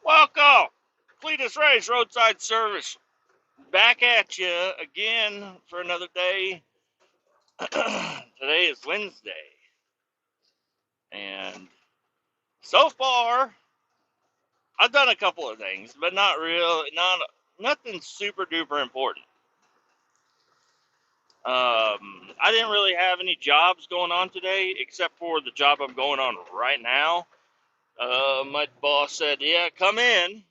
Welcome, Kletus Roadside Service. Back at you again for another day. Today is Wednesday, and so far I've done a couple of things, but nothing super duper important. I didn't really have any jobs going on today, except for the job I'm going on right now. My boss said, "Yeah, come in,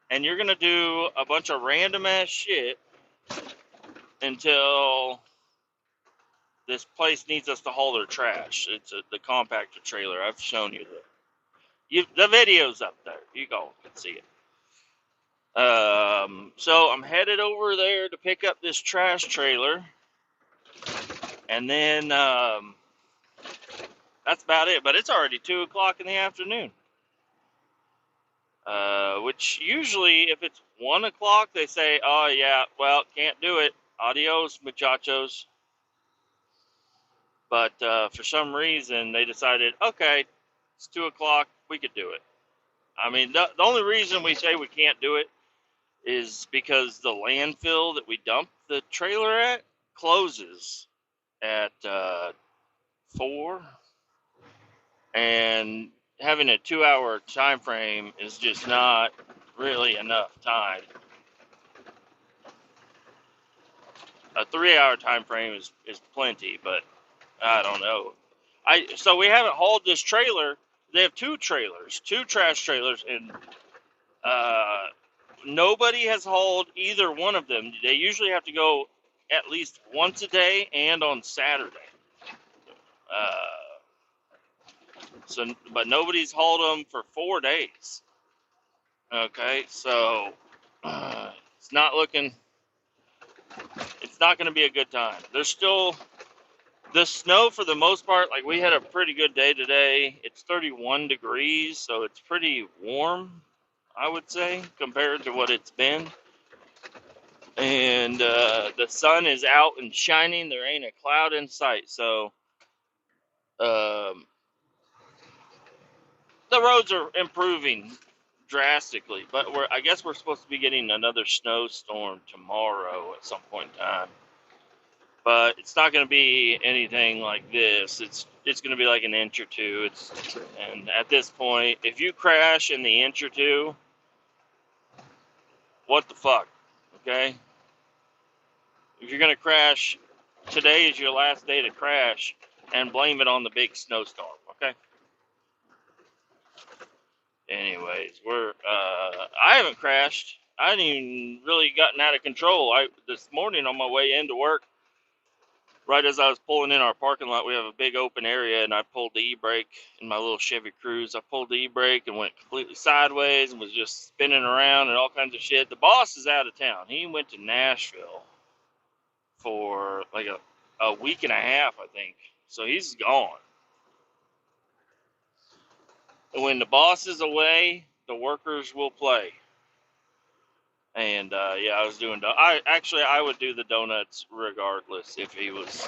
and you're gonna do a bunch of random ass shit until." This place needs us to haul their trash. It's the compactor trailer. I've shown you the video's up there. You go and see it. So I'm headed over there to pick up this trash trailer, and then that's about it. But it's already 2 o'clock in the afternoon. Which usually, if it's 1 o'clock, they say, "Oh yeah, well, can't do it. Adios, muchachos." But for some reason, they decided, okay, it's 2 o'clock. We could do it. I mean, the only reason we say we can't do it is because the landfill that we dump the trailer at closes at 4, and having a 2-hour time frame is just not really enough time. A 3-hour time frame is plenty, but I don't know. So we haven't hauled this trailer. They have two trash trailers, and nobody has hauled either one of them. They usually have to go at least once a day and on Saturday. But nobody's hauled them for 4 days. Okay, so it's not looking. It's not going to be a good time. There's still the snow for the most part. Like, we had a pretty good day today. It's 31 degrees, so it's pretty warm, I would say, compared to what it's been. And the sun is out and shining. There ain't a cloud in sight. So the roads are improving drastically. But I guess we're supposed to be getting another snowstorm tomorrow at some point in time. But it's not going to be anything like this. It's going to be like an inch or two. And at this point, if you crash in the inch or two, what the fuck, okay? If you're going to crash, today is your last day to crash, and blame it on the big snowstorm, okay? Anyways, I haven't crashed. I haven't even really gotten out of control. This morning on my way into work, right as I was pulling in our parking lot, we have a big open area, and I pulled the e-brake in my little Chevy Cruze. I pulled the e-brake and went completely sideways and was just spinning around and all kinds of shit. The boss is out of town. He went to Nashville for like a week and a half, I think. So he's gone. And when the boss is away, the workers will play. And yeah, I was doing. I would do the donuts regardless if he was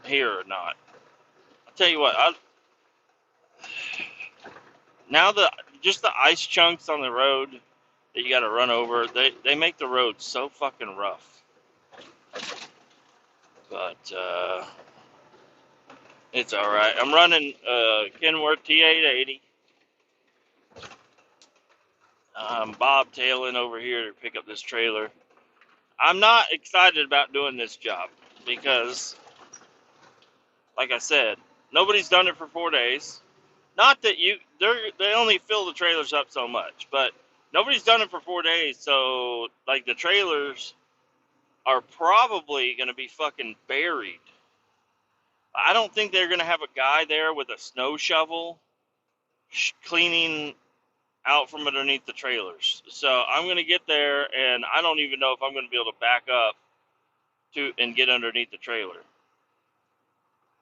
here or not. I'll tell you what. Now just the ice chunks on the road that you got to run over, they make the road so fucking rough. But it's all right. I'm running Kenworth T880. I'm bobtailing over here to pick up this trailer. I'm not excited about doing this job because, like I said, nobody's done it for 4 days. Not that they only fill the trailers up so much, but nobody's done it for 4 days. So, like, the trailers are probably going to be fucking buried. I don't think they're going to have a guy there with a snow shovel cleaning out from underneath the trailers. So I'm going to get there, and I don't even know if I'm going to be able to back up and get underneath the trailer.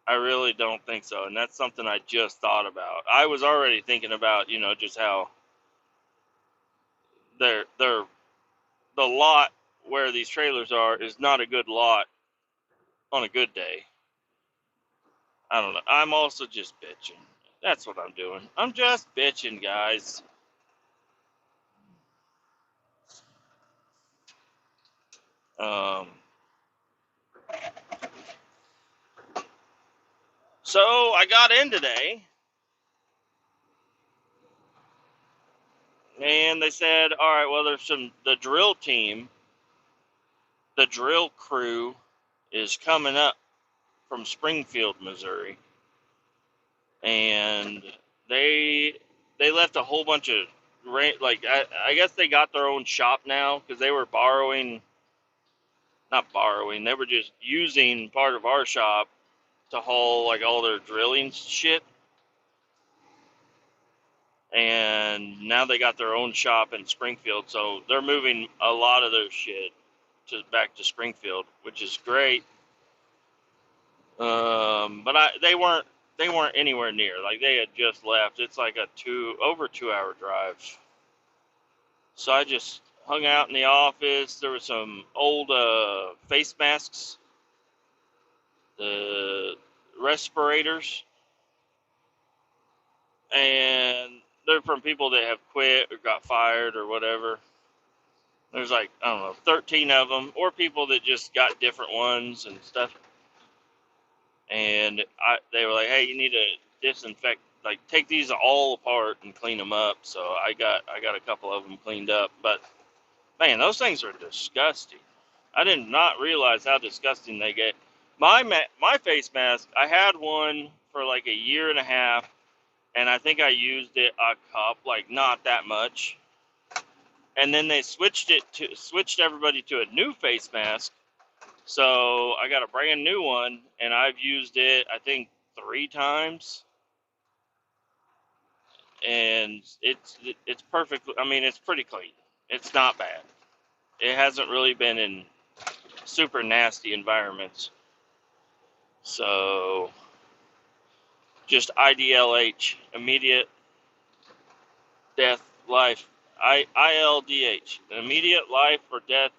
I really don't think so, and that's something I just thought about. I was already thinking about, just how the lot where these trailers are is not a good lot on a good day. I don't know. I'm also just bitching. That's what I'm doing. I'm just bitching, guys. Um, so I got in today, and they said, all right, well, the drill team, the drill crew is coming up from Springfield, Missouri, and they they left a whole bunch of like I guess they got their own shop now because they were not borrowing, they were just using part of our shop to haul like all their drilling shit, and now they got their own shop in Springfield, so they're moving a lot of their shit back to Springfield, which is great. But they weren't anywhere near. Like they had just left. It's like a over 2 hour drive. So I just hung out in the office. There were some old face masks, the respirators, and they're from people that have quit or got fired or whatever. There's like, I don't know, 13 of them, or people that just got different ones and stuff. And they were like, hey, you need to disinfect, like take these all apart and clean them up. So I got a couple of them cleaned up. But man, those things are disgusting. I did not realize how disgusting they get. My face mask, I had one for like a year and a half, and I think I used it a cup, like not that much. And then they switched everybody to a new face mask. So I got a brand new one, and I've used it I think 3 times, and it's perfect. I mean, it's pretty clean. It's not bad. It hasn't really been in super nasty environments. So just IDLH, immediate death, life. ILDH, immediate life or death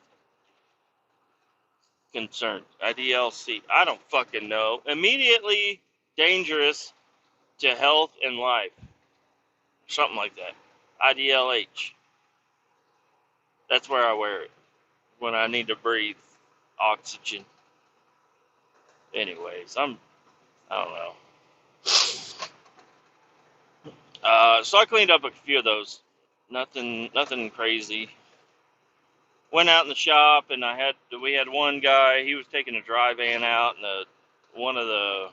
concern. IDLC. I don't fucking know. Immediately dangerous to health and life. Something like that. IDLH. That's where I wear it when I need to breathe oxygen. Anyways, I don't know. So I cleaned up a few of those. Nothing crazy. Went out in the shop, and we had one guy. He was taking a dry van out, and one of the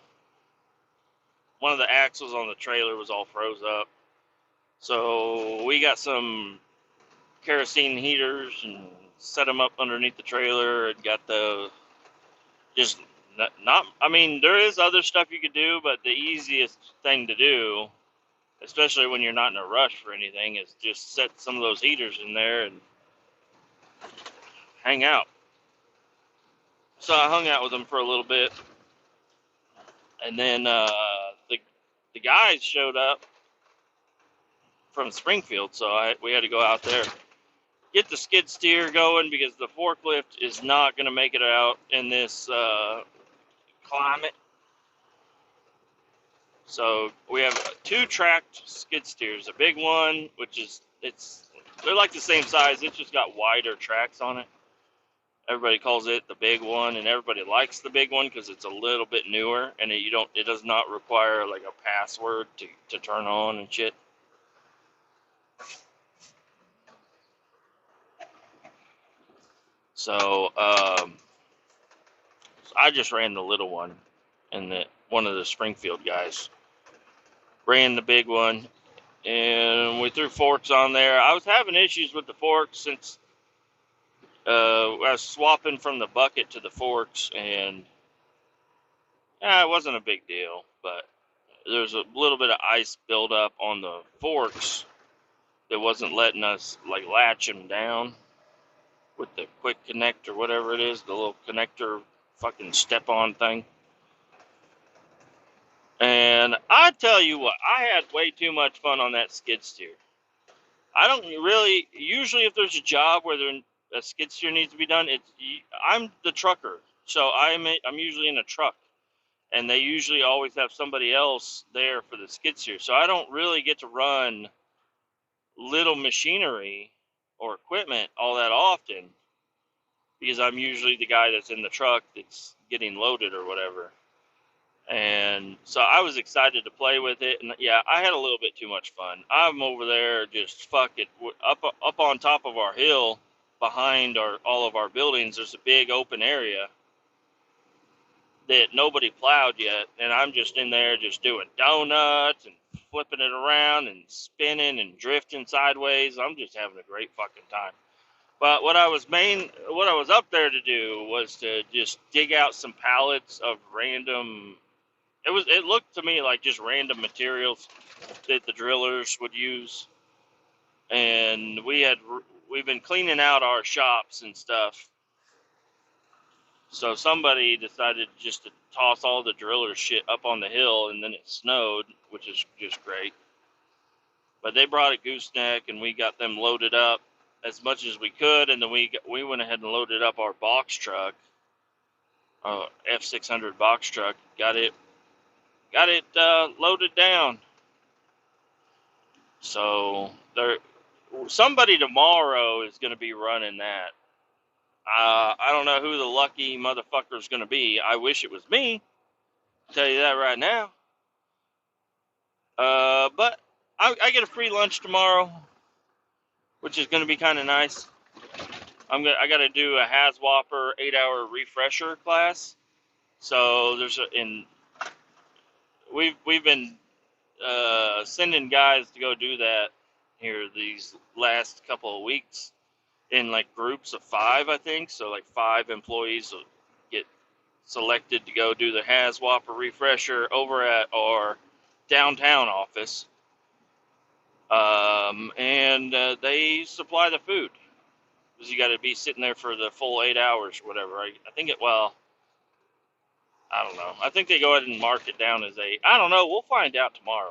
axles on the trailer was all froze up. So we got some kerosene heaters and set them up underneath the trailer, and got the just not. I mean, there is other stuff you could do, but the easiest thing to do, especially when you're not in a rush for anything, is just set some of those heaters in there and hang out. So I hung out with them for a little bit, and then the guys showed up from Springfield, so we had to go out there, get the skid steer going, because the forklift is not going to make it out in this climate. So we have 2 tracked skid steers, a big one, which is they're like the same size. It's just got wider tracks on it. Everybody calls it the big one, and everybody likes the big one because it's a little bit newer, and it does not require like a password to turn on and shit. So I just ran the little one, and one of the Springfield guys ran the big one, and we threw forks on there. I was having issues with the forks since I was swapping from the bucket to the forks, and it wasn't a big deal, but there's a little bit of ice buildup on the forks that wasn't letting us like latch them down with the quick connect or whatever it is, the little connector fucking step-on thing. And I tell you what, I had way too much fun on that skid steer. I don't really, usually if there's a job where a skid steer needs to be done, I'm the trucker, so I'm usually in a truck. and they usually always have somebody else there for the skid steer. So I don't really get to run little machinery or equipment all that often because I'm usually the guy that's in the truck that's getting loaded or whatever. And so I was excited to play with it, and yeah, I had a little bit too much fun. I'm over there just fuck it up on top of our hill behind all of our buildings. There's a big open area that nobody plowed yet, and I'm just in there just doing donuts and flipping it around and spinning and drifting sideways. I'm just having a great fucking time. But what I was up there to do was to just dig out some pallets of random. It looked to me like just random materials that the drillers would use, and we've been cleaning out our shops and stuff. So somebody decided just to toss all the driller shit up on the hill, and then it snowed, which is just great. But they brought a gooseneck, and we got them loaded up as much as we could, and then we went ahead and loaded up our box truck, F600 box truck. Got it loaded down. So somebody tomorrow is going to be running that. I don't know who the lucky motherfucker is going to be. I wish it was me. I'll tell you that right now. But I get a free lunch tomorrow, which is going to be kind of nice. I got to do a Haswhopper 8-hour refresher class. So we've been sending guys to go do that here these last couple of weeks in like groups of 5, I think. So like 5 employees will get selected to go do the Haswhopper refresher over at our downtown office. And they supply the food because you got to be sitting there for the full 8 hours or whatever. I think I don't know. I think they go ahead and mark it down as 8. I don't know. We'll find out tomorrow.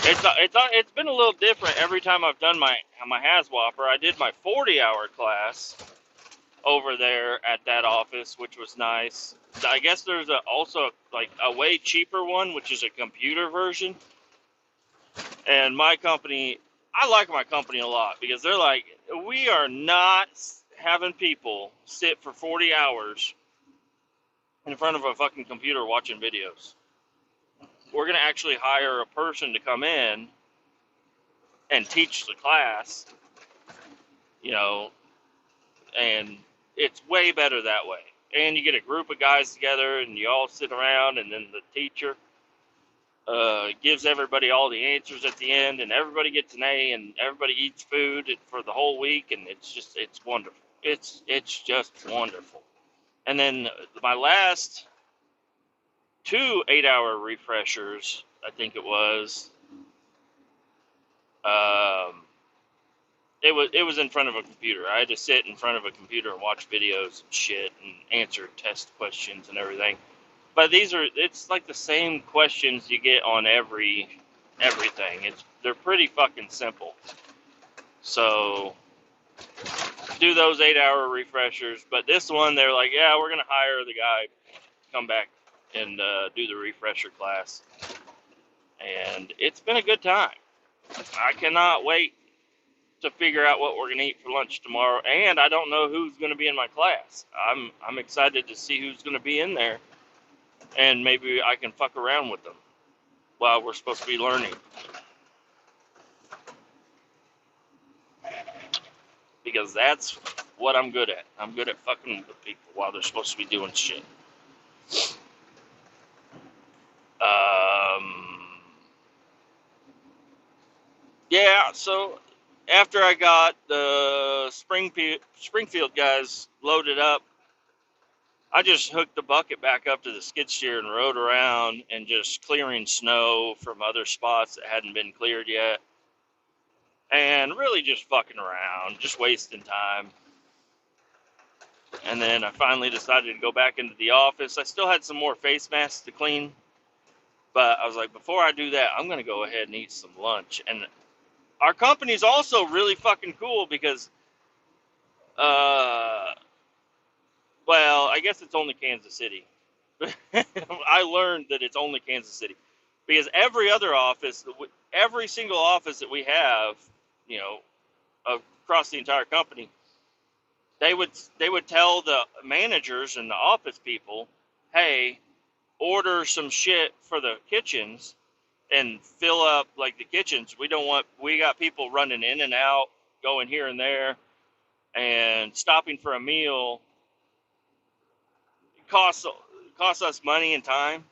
It's been a little different every time I've done my Haswhopper. I did my 40-hour class over there at that office, which was nice. I guess there's also like a way cheaper one, which is a computer version. And my company, I like my company a lot because they're like, we are not having people sit for 40 hours in front of a fucking computer watching videos. We're going to actually hire a person to come in and teach the class, and it's way better that way. And you get a group of guys together and you all sit around, and then the teacher gives everybody all the answers at the end, and everybody gets an A, and everybody eats food for the whole week, and it's wonderful. It's just wonderful. And then my last 2 8-hour refreshers, I think it was, it was in front of a computer. I had to sit in front of a computer and watch videos and shit and answer test questions and everything. But it's like the same questions you get on everything. They're pretty fucking simple. So do those 8-hour refreshers. But this one, they're like, yeah, we're gonna hire the guy to come back and do the refresher class. And it's been a good time. I cannot wait to figure out what we're gonna eat for lunch tomorrow. And I don't know who's gonna be in my class. I'm excited to see who's gonna be in there. And maybe I can fuck around with them while we're supposed to be learning. Because that's what I'm good at. I'm good at fucking with people while they're supposed to be doing shit. Yeah, so after I got the Springfield guys loaded up, I just hooked the bucket back up to the skid steer and rode around and just clearing snow from other spots that hadn't been cleared yet. And really just fucking around, just wasting time. And then I finally decided to go back into the office. I still had some more face masks to clean. But I was like, before I do that, I'm going to go ahead and eat some lunch. And our company's also really fucking cool because, well, I guess it's only Kansas City. I learned that it's only Kansas City, because every other office, every single office that we have, you know, across the entire company, they would tell the managers and the office people, hey, order some shit for the kitchens and fill up like the kitchens. We got people running in and out, going here and there, and stopping for a meal costs costs us money and time.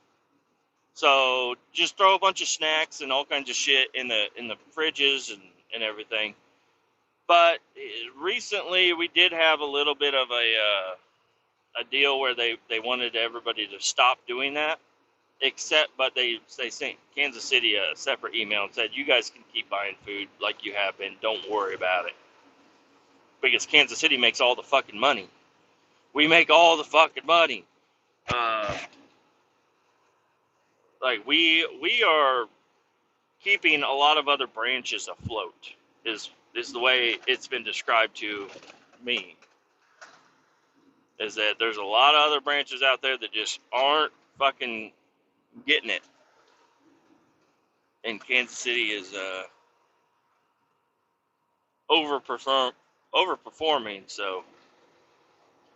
So just throw a bunch of snacks and all kinds of shit in the fridges and everything. But recently we did have a little bit of a deal where they wanted everybody to stop doing that. But they sent Kansas City a separate email and said, you guys can keep buying food like you have been. Don't worry about it. Because Kansas City makes all the fucking money. We make all the fucking money. Like we are keeping a lot of other branches afloat is the way it's been described to me. Is that there's a lot of other branches out there that just aren't fucking getting it. And Kansas City is overperforming, so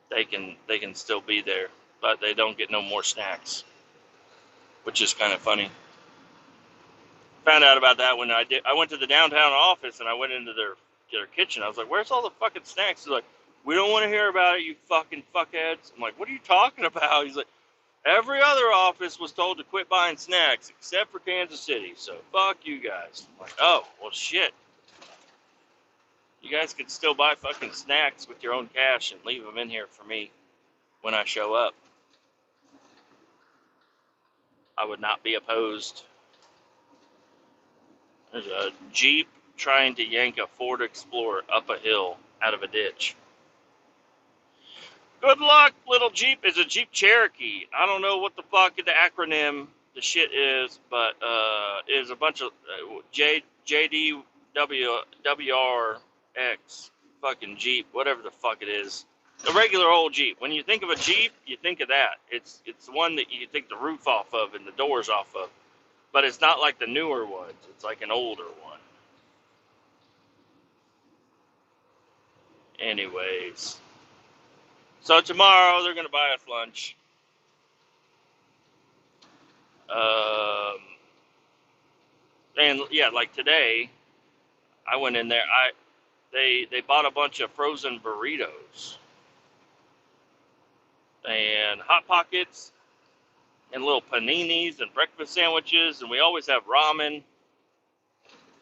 they can still be there, but they don't get no more snacks, which is kind of funny. Found out about that when I went to the downtown office and I went into their kitchen. I was like, "Where's all the fucking snacks?" They're like, "We don't want to hear about it, you fucking fuckheads." I'm like, "What are you talking about?" He's like, "Every other office was told to quit buying snacks except for Kansas City, so fuck you guys." I'm like, "Oh, well, shit. You guys could still buy fucking snacks with your own cash and leave them in here for me when I show up. I would not be opposed." There's a Jeep trying to yank a Ford Explorer up a hill out of a ditch. Good luck, little Jeep. It's a Jeep Cherokee. I don't know what the fuck the acronym the shit is, but it is a bunch of JDWRX fucking Jeep, whatever the fuck it is. A regular old Jeep. When you think of a Jeep, you think of that. It's the one that you take the roof off of and the doors off of. But it's not like the newer ones. It's like an older one. Anyways. So tomorrow they're going to buy us lunch. And yeah, like today, I went in there. They bought a bunch of frozen burritos and Hot Pockets and little paninis and breakfast sandwiches, and we always have ramen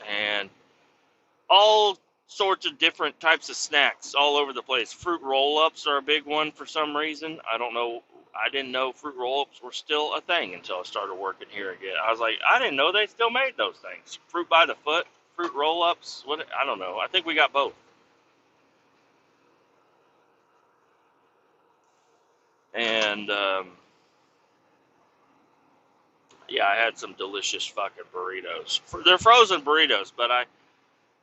and all sorts of different types of snacks all over the place. Fruit roll-ups are a big one for some reason. I don't know. I didn't know fruit roll-ups were still a thing until I started working here again. I was like, I didn't know they still made those things. Fruit by the foot, fruit roll-ups. What? I don't know. I think we got both. And yeah, I had some delicious fucking burritos. They're frozen burritos, but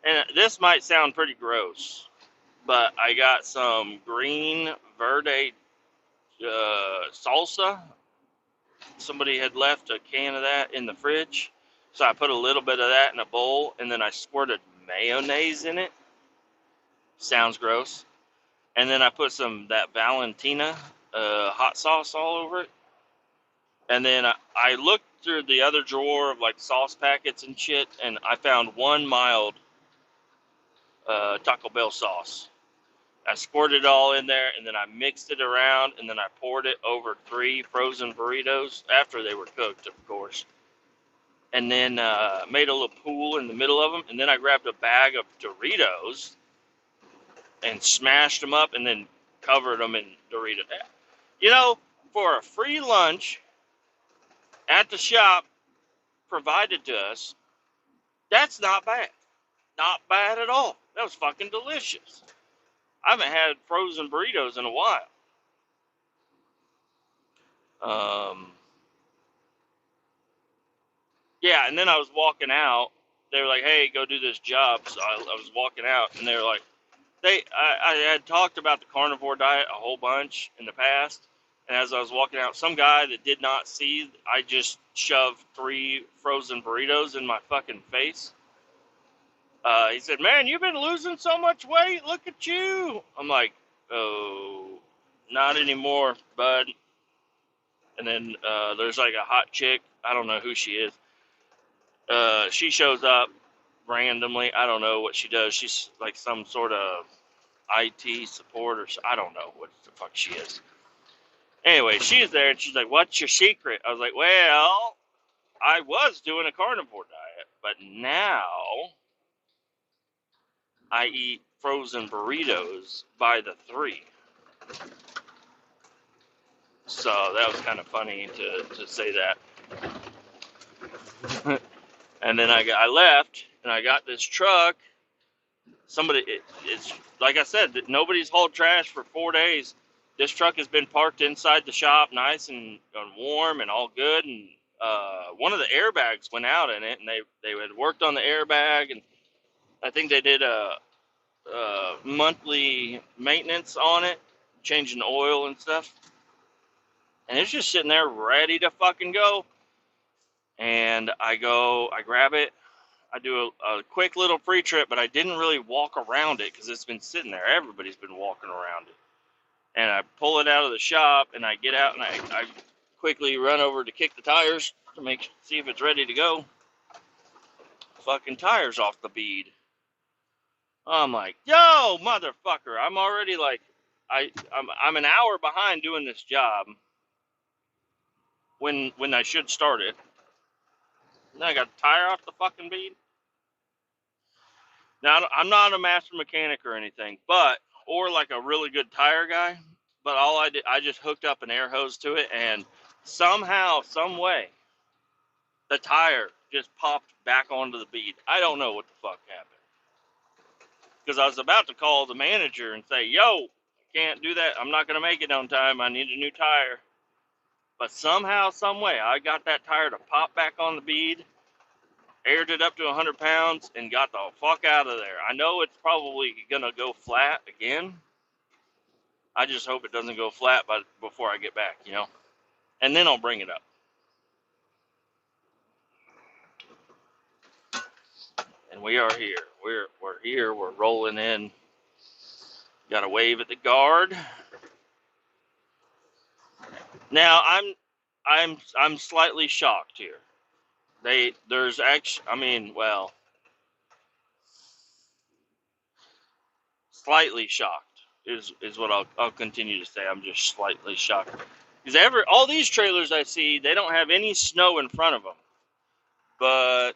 and this might sound pretty gross, but I got some green verde salsa. Somebody had left a can of that in the fridge, so I put a little bit of that in a bowl, and then I squirted mayonnaise in it. Sounds gross. And then I put that Valentina hot sauce all over it. And then I looked through the other drawer of like sauce packets and shit, and I found one mild Taco Bell sauce. I squirted it all in there, and then I mixed it around, and then I poured it over 3 frozen burritos after they were cooked, of course. And then made a little pool in the middle of them, and then I grabbed a bag of Doritos and smashed them up, and then covered them in Doritos. You know, for a free lunch at the shop provided to us, that's not bad. Not bad at all. That was fucking delicious. I haven't had frozen burritos in a while. Yeah, and then I was walking out. They were like, "Hey, go do this job." So I was walking out, and they were like, I had talked about the carnivore diet a whole bunch in the past, And as I was walking out, some guy that did not see, I just shoved 3 frozen burritos in my fucking face. He said, "Man, you've been losing so much weight. Look at you." I'm like, "Oh, not anymore, bud." And then there's like a hot chick. I don't know who she is. She shows up randomly. I don't know what she does. She's like some sort of IT support or I don't know what the fuck she is. Anyway, she's there and she's like, "What's your secret?" I was like, "Well, I was doing a carnivore diet, but now I eat frozen burritos by the 3." So that was kind of funny to say that. And then I left and I got this truck. It's like I said, that nobody's hauled trash for 4 days. This truck has been parked inside the shop, nice and warm and all good. And one of the airbags went out in it, and they had worked on the airbag, and I think they did a monthly maintenance on it, changing the oil and stuff. And it's just sitting there ready to fucking go. And I grab it. I do a quick little pre-trip, but I didn't really walk around it because it's been sitting there. Everybody's been walking around it. And I pull it out of the shop, and I get out, and I quickly run over to kick the tires to see if it's ready to go. Fucking tires off the bead. I'm like, "Yo, motherfucker!" I'm already like, I'm an hour behind doing this job when I should start it. And I got the tire off the fucking bead. Now, I'm not a master mechanic or anything, or like a really good tire guy, but all I did, I just hooked up an air hose to it, and somehow, some way, the tire just popped back onto the bead. I don't know what the fuck happened. Because I was about to call the manager and say, "Yo, I can't do that. I'm not going to make it on time. I need a new tire." But somehow, some way, I got that tire to pop back on the bead, aired it up to 100 pounds, and got the fuck out of there. I know it's probably going to go flat again. I just hope it doesn't go flat before I get back, And then I'll bring it up. And we are here. We're here. We're rolling in. Got to wave at the guard. Now I'm slightly shocked here. There's actually, slightly shocked is what I'll continue to say. I'm just slightly shocked because all these trailers I see, they don't have any snow in front of them, but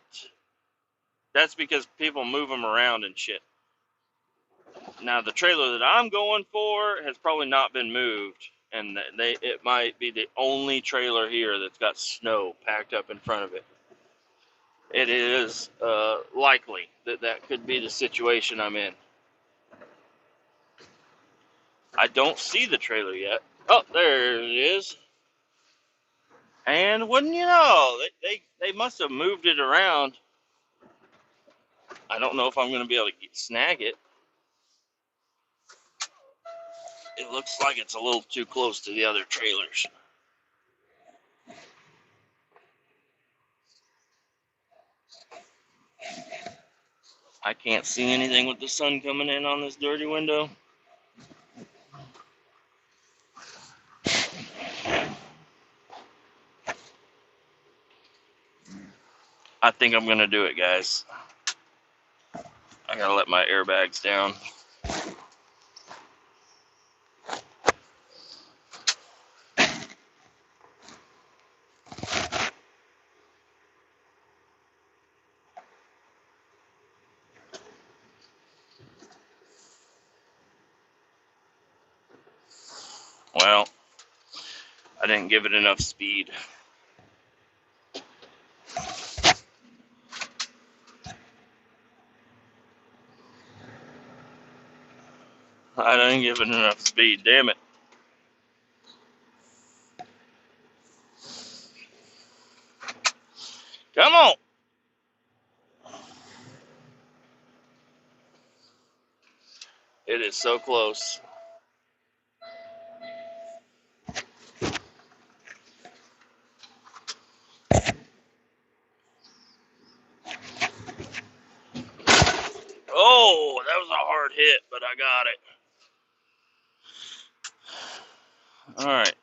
that's because people move them around and shit. Now the trailer that I'm going for has probably not been moved, and it might be the only trailer here that's got snow packed up in front of it. It is likely that could be the situation I'm in. I don't see the trailer yet. Oh, there it is. And wouldn't you know, they must have moved it around. I don't know if I'm going to be able to snag it. It looks like it's a little too close to the other trailers. I can't see anything with the sun coming in on this dirty window. I think I'm going to do it, guys. I got to let my airbags down. Well, I didn't give it enough speed. I didn't give it enough speed, damn it. Come on! It is so close. Oh, that was a hard hit, but I got it. All right,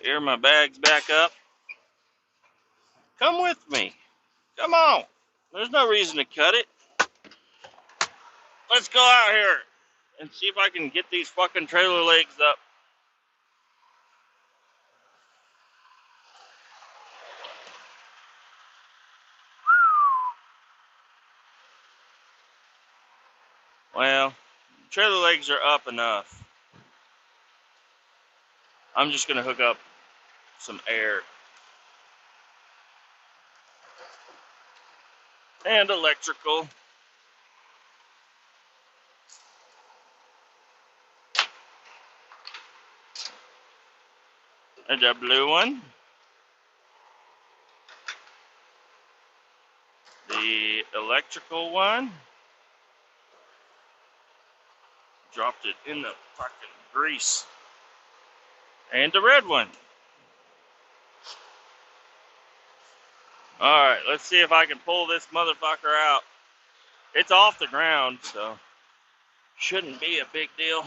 air my bags back up. Come with me. Come on. There's no reason to cut it. Let's go out here and see if I can get these fucking trailer legs up. Well, trailer legs are up enough. I'm just going to hook up some air and electrical. And the blue one. The electrical one. Dropped it in the fucking grease. And the red one. Alright, let's see if I can pull this motherfucker out. It's off the ground, so shouldn't be a big deal.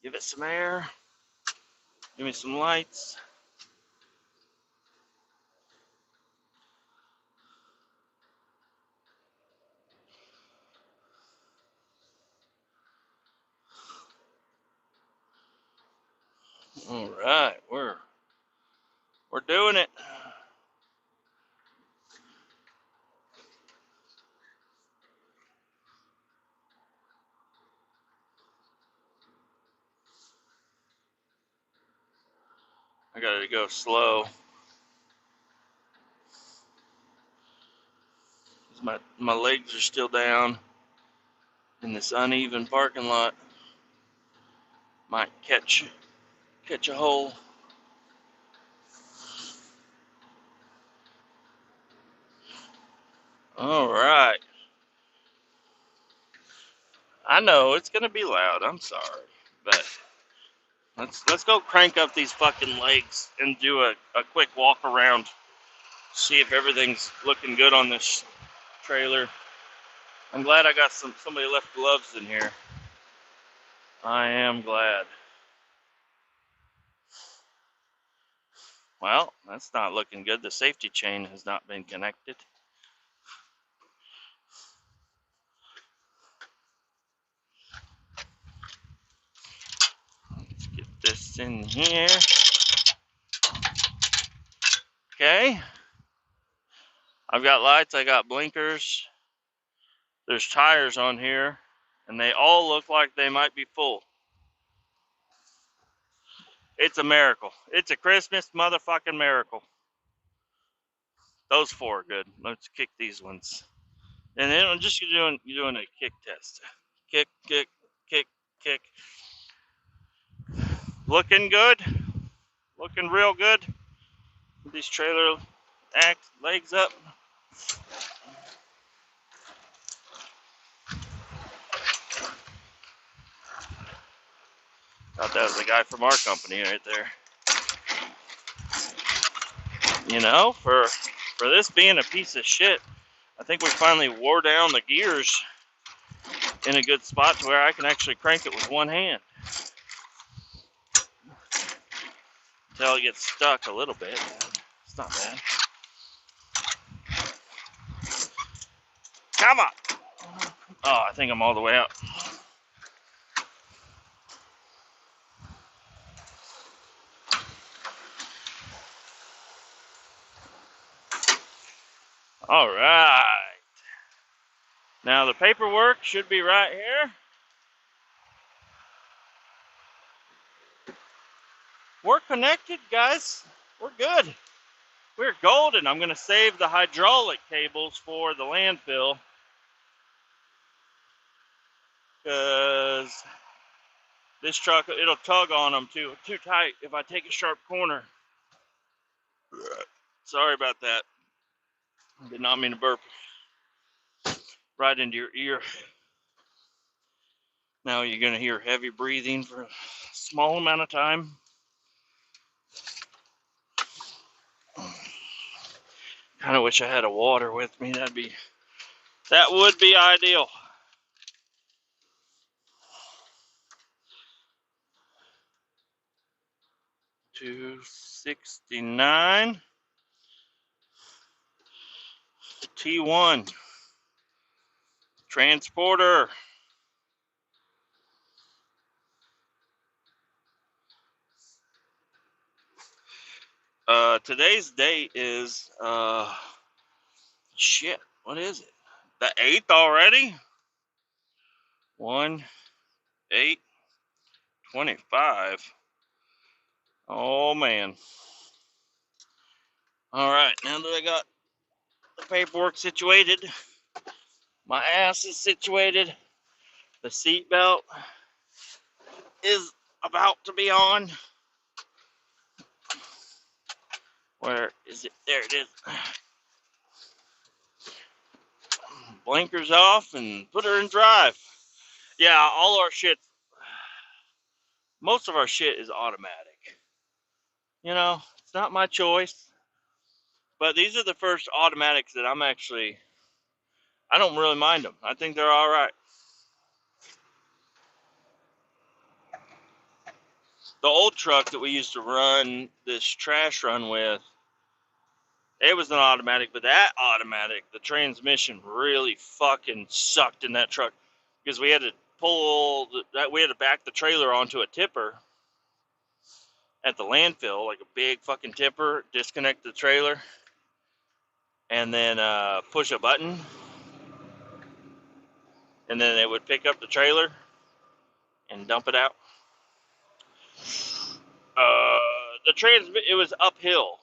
Give it some air. Give me some lights. Alright, we're doing it. I gotta go slow. My legs are still down in this uneven parking lot. Might catch a hole. Alright. I know it's gonna be loud, I'm sorry. But let's go crank up these fucking legs and do a quick walk around. See if everything's looking good on this trailer. I'm glad I got somebody left gloves in here. I am glad. Well, that's not looking good. The safety chain has not been connected. Let's get this in here. Okay. I've got lights, I got blinkers. There's tires on here, and they all look like they might be full. It's a miracle. It's a Christmas motherfucking miracle. Those four are good. Let's kick these ones. And then I'm just doing a kick test. Kick, kick, kick, kick. Looking good. Looking real good. These trailer legs up. Thought that was the guy from our company right there. You know, for this being a piece of shit, I think we finally wore down the gears in a good spot to where I can actually crank it with one hand. Until it gets stuck a little bit. It's not bad. Come on! Oh, I think I'm all the way out. All right. Now the paperwork should be right here. We're connected, guys. We're good. We're golden. I'm going to save the hydraulic cables for the landfill. Because this truck, it'll tug on them too tight if I take a sharp corner. Sorry about that. Did not mean to burp right into your ear. Now you're going to hear heavy breathing for a small amount of time. Kind of wish I had a water with me. That would be ideal. 269 T1 transporter. Today's date is shit. What is it? The 8th already? 1/8/25. Oh man. All right, now that I got the paperwork situated, my ass is situated, the seatbelt is about to be on. Where is it? There it is. Blinkers off and put her in drive. Yeah, all our shit, most of our shit is automatic. You know, it's not my choice, but these are the first automatics that I don't really mind them. I think they're all right. The old truck that we used to run this trash run with, it was an automatic, but that automatic, the transmission really fucking sucked in that truck because we had to we had to back the trailer onto a tipper at the landfill, like a big fucking tipper, disconnect the trailer, and then push a button, and then it would pick up the trailer and dump it out. It was uphill,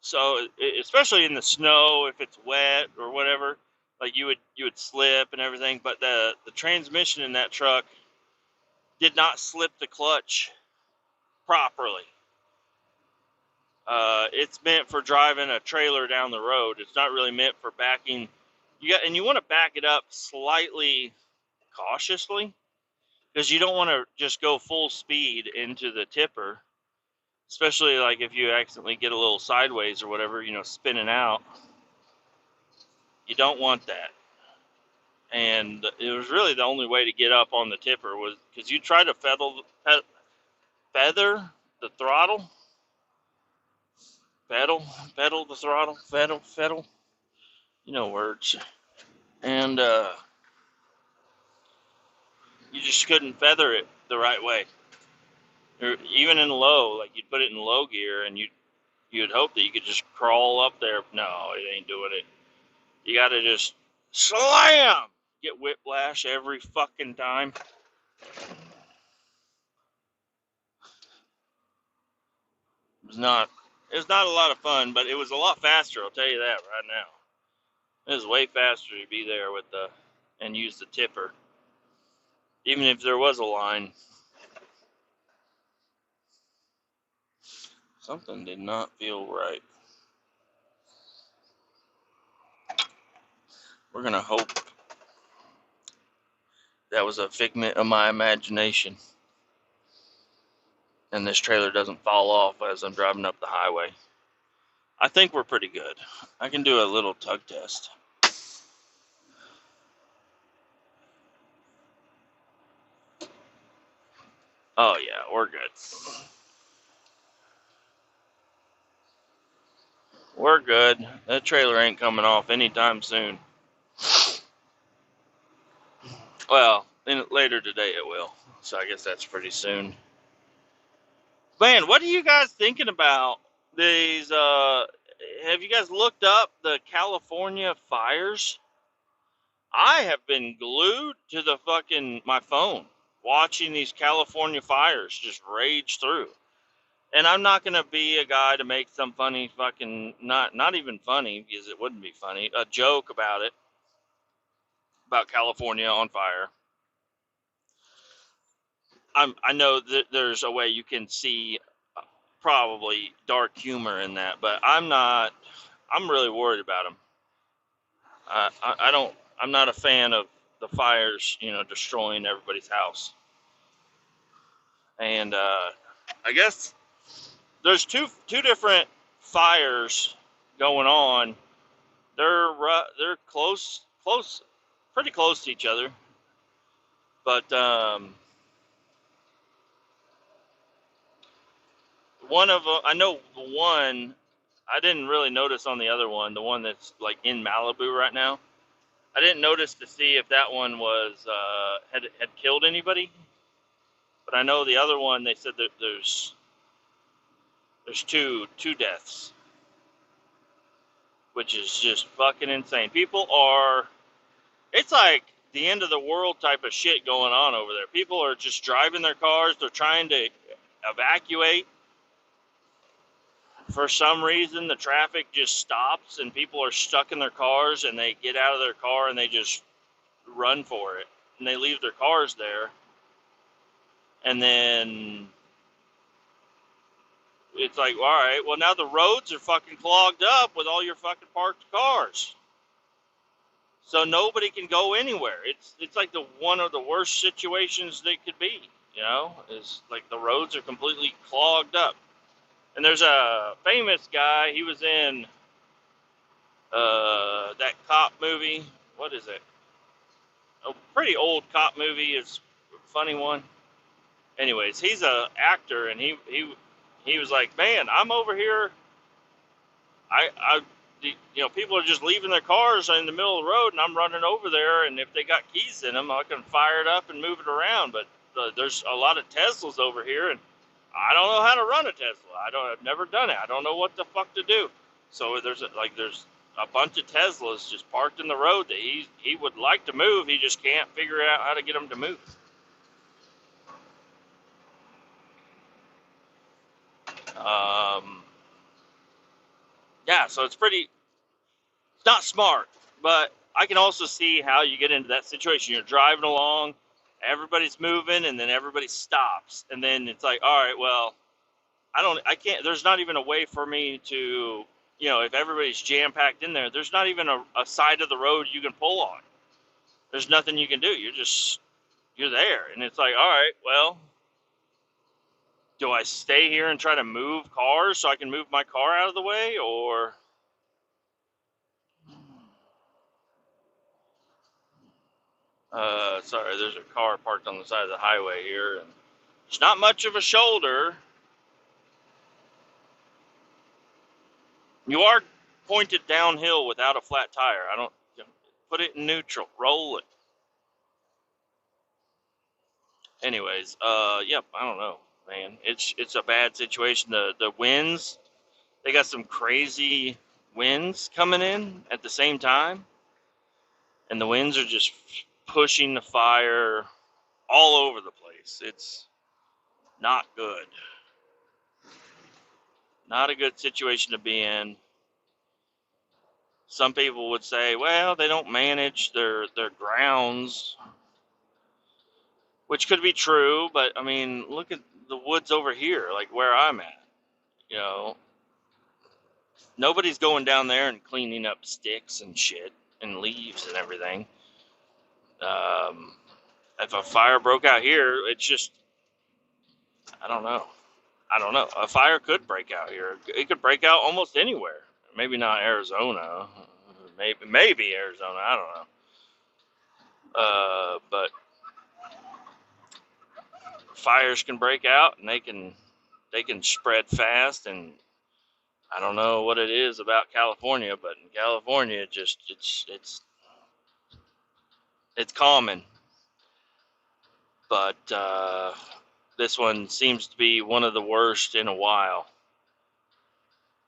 so especially in the snow, if it's wet or whatever, like you would slip and everything. But the transmission in that truck did not slip the clutch properly. It's meant for driving a trailer down the road. It's not really meant for backing. You want to back it up slightly cautiously because you don't want to just go full speed into the tipper, especially like if you accidentally get a little sideways or whatever, spinning out. You don't want that. And it was really the only way to get up on the tipper was because you try to feather the throttle, pedal the throttle, feddle, words. And you just couldn't feather it the right way. Or even in low, like you'd put it in low gear and you'd hope that you could just crawl up there. No, it ain't doing it. You got to just slam, get whiplash every fucking time. It was not a lot of fun, but it was a lot faster, I'll tell you that right now. It was way faster to be there and use the tipper. Even if there was a line. Something did not feel right. We're going to hope that was a figment of my imagination and this trailer doesn't fall off as I'm driving up the highway. I think we're pretty good. I can do a little tug test. Oh yeah, we're good. We're good. That trailer ain't coming off anytime soon. Well, later today it will. So I guess that's pretty soon. Man, what are you guys thinking about these? Have you guys looked up the California fires? I have been glued to my phone watching these California fires just rage through. And I'm not going to be a guy to make some funny fucking, not even funny because it wouldn't be funny, a joke about it, about California on fire. I know that there's a way you can see probably dark humor in that, but I'm really worried about them. I'm not a fan of the fires, destroying everybody's house. And I guess there's two different fires going on They're close, pretty close to each other. But one of them, I know the one. I didn't really notice on the other one, the one that's like in Malibu right now. I didn't notice to see if that one was had killed anybody. But I know the other one. They said that there's two deaths, which is just fucking insane. People are. It's like the end of the world type of shit going on over there. People are just driving their cars. They're trying to evacuate. For some reason, the traffic just stops and people are stuck in their cars and they get out of their car and they just run for it. And they leave their cars there. And then it's like, all right, well, now the roads are fucking clogged up with all your fucking parked cars. So nobody can go anywhere. It's like the one of the worst situations that could be, you know, is like the roads are completely clogged up. And there's a famous guy, he was in that cop movie. What is it? A pretty old cop movie. It's a funny one. Anyways, he's a actor, and he was like, man, I'm over here. People are just leaving their cars in the middle of the road, and I'm running over there, and if they got keys in them, I can fire it up and move it around. But there's a lot of Teslas over here, and I don't know how to run a Tesla. I've never done it. I don't know what the fuck to do. So there's a bunch of Teslas just parked in the road that he would like to move. He just can't figure out how to get them to move. Yeah, so it's not smart, but I can also see how you get into that situation. You're driving along, everybody's moving, and then everybody stops, and then it's like, all right, well, I can't. There's not even a way for me to, if everybody's jam packed in there, there's not even a side of the road you can pull on. There's nothing you can do. You're there, and it's like, all right, well, do I stay here and try to move cars so I can move my car out of the way, or sorry, there's a car parked on the side of the highway here, and it's not much of a shoulder. You are pointed downhill without a flat tire. I don't put it in neutral, roll it. Anyways, yep, I don't know, man. It's a bad situation. The winds, they got some crazy winds coming in at the same time, and the winds are just pushing the fire all over the place. It's not good. Not a good situation to be in. Some people would say, well, they don't manage their grounds, which could be true, but I mean, look at the woods over here, like where I'm at. You know, nobody's going down there and cleaning up sticks and shit and leaves and everything. If a fire broke out here, it's just, I don't know. I don't know. A fire could break out here. It could break out almost anywhere. Maybe not Arizona. Maybe Arizona. I don't know. But fires can break out and they can spread fast, and I don't know what it is about California, but in California, it's common. But this one seems to be one of the worst in a while,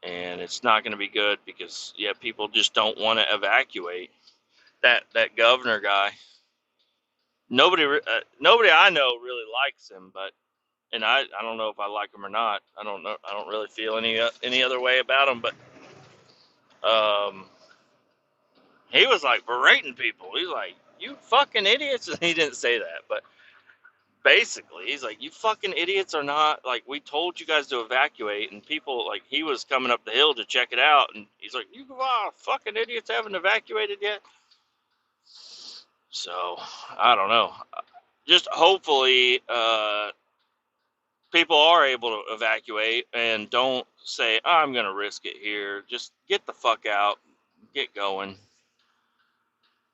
and it's not going to be good because people just don't want to evacuate. That governor guy, nobody I know really likes him, but and I don't know if I like him or not. I don't know. I don't really feel any other way about him, but um, he was like berating people. He's like, "You fucking idiots!" And he didn't say that, but basically, he's like, "You fucking idiots are not like we told you guys to evacuate." And people like he was coming up the hill to check it out, and he's like, "You fucking idiots haven't evacuated yet." So I don't know. Just hopefully, people are able to evacuate and don't say, oh, I'm going to risk it here. Just get the fuck out. get going.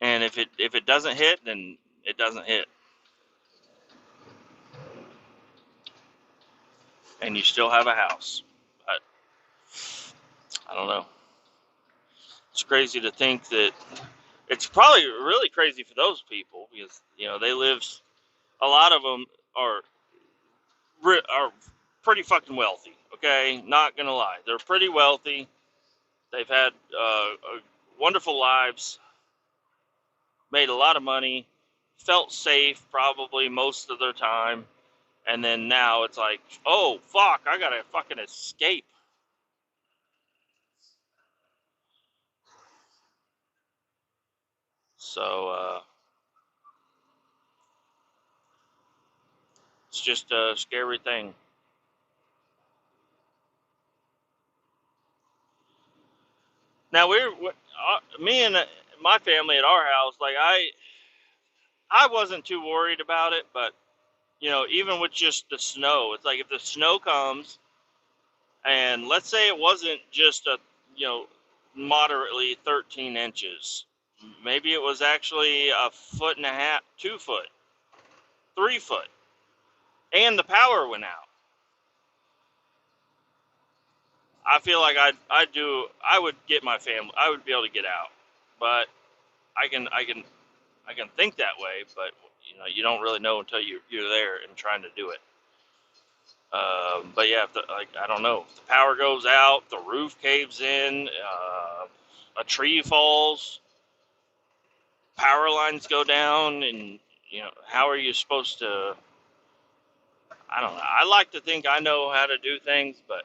And if it doesn't hit, then it doesn't hit, and you still have a house. But I don't know. It's crazy to think that it's probably really crazy for those people because they live. A lot of them are are pretty fucking wealthy. Okay, not gonna lie, they're pretty wealthy. They've had wonderful lives, made a lot of money, felt safe probably most of their time, and then now it's like, oh fuck, I gotta fucking escape. So it's just a scary thing. Now me and my family at our house, like I wasn't too worried about it, but even with just the snow, it's like if the snow comes, and let's say it wasn't just a you know moderately 13 inches, maybe it was actually a foot and a half, 2 foot, 3 foot, and the power went out. I feel like I would get my family, I would be able to get out, but I can I can I can think that way, but you don't really know until you're there and trying to do it. But yeah, if like I don't know, if the power goes out, the roof caves in, a tree falls, power lines go down, and how are you supposed to? I don't know. I like to think I know how to do things, but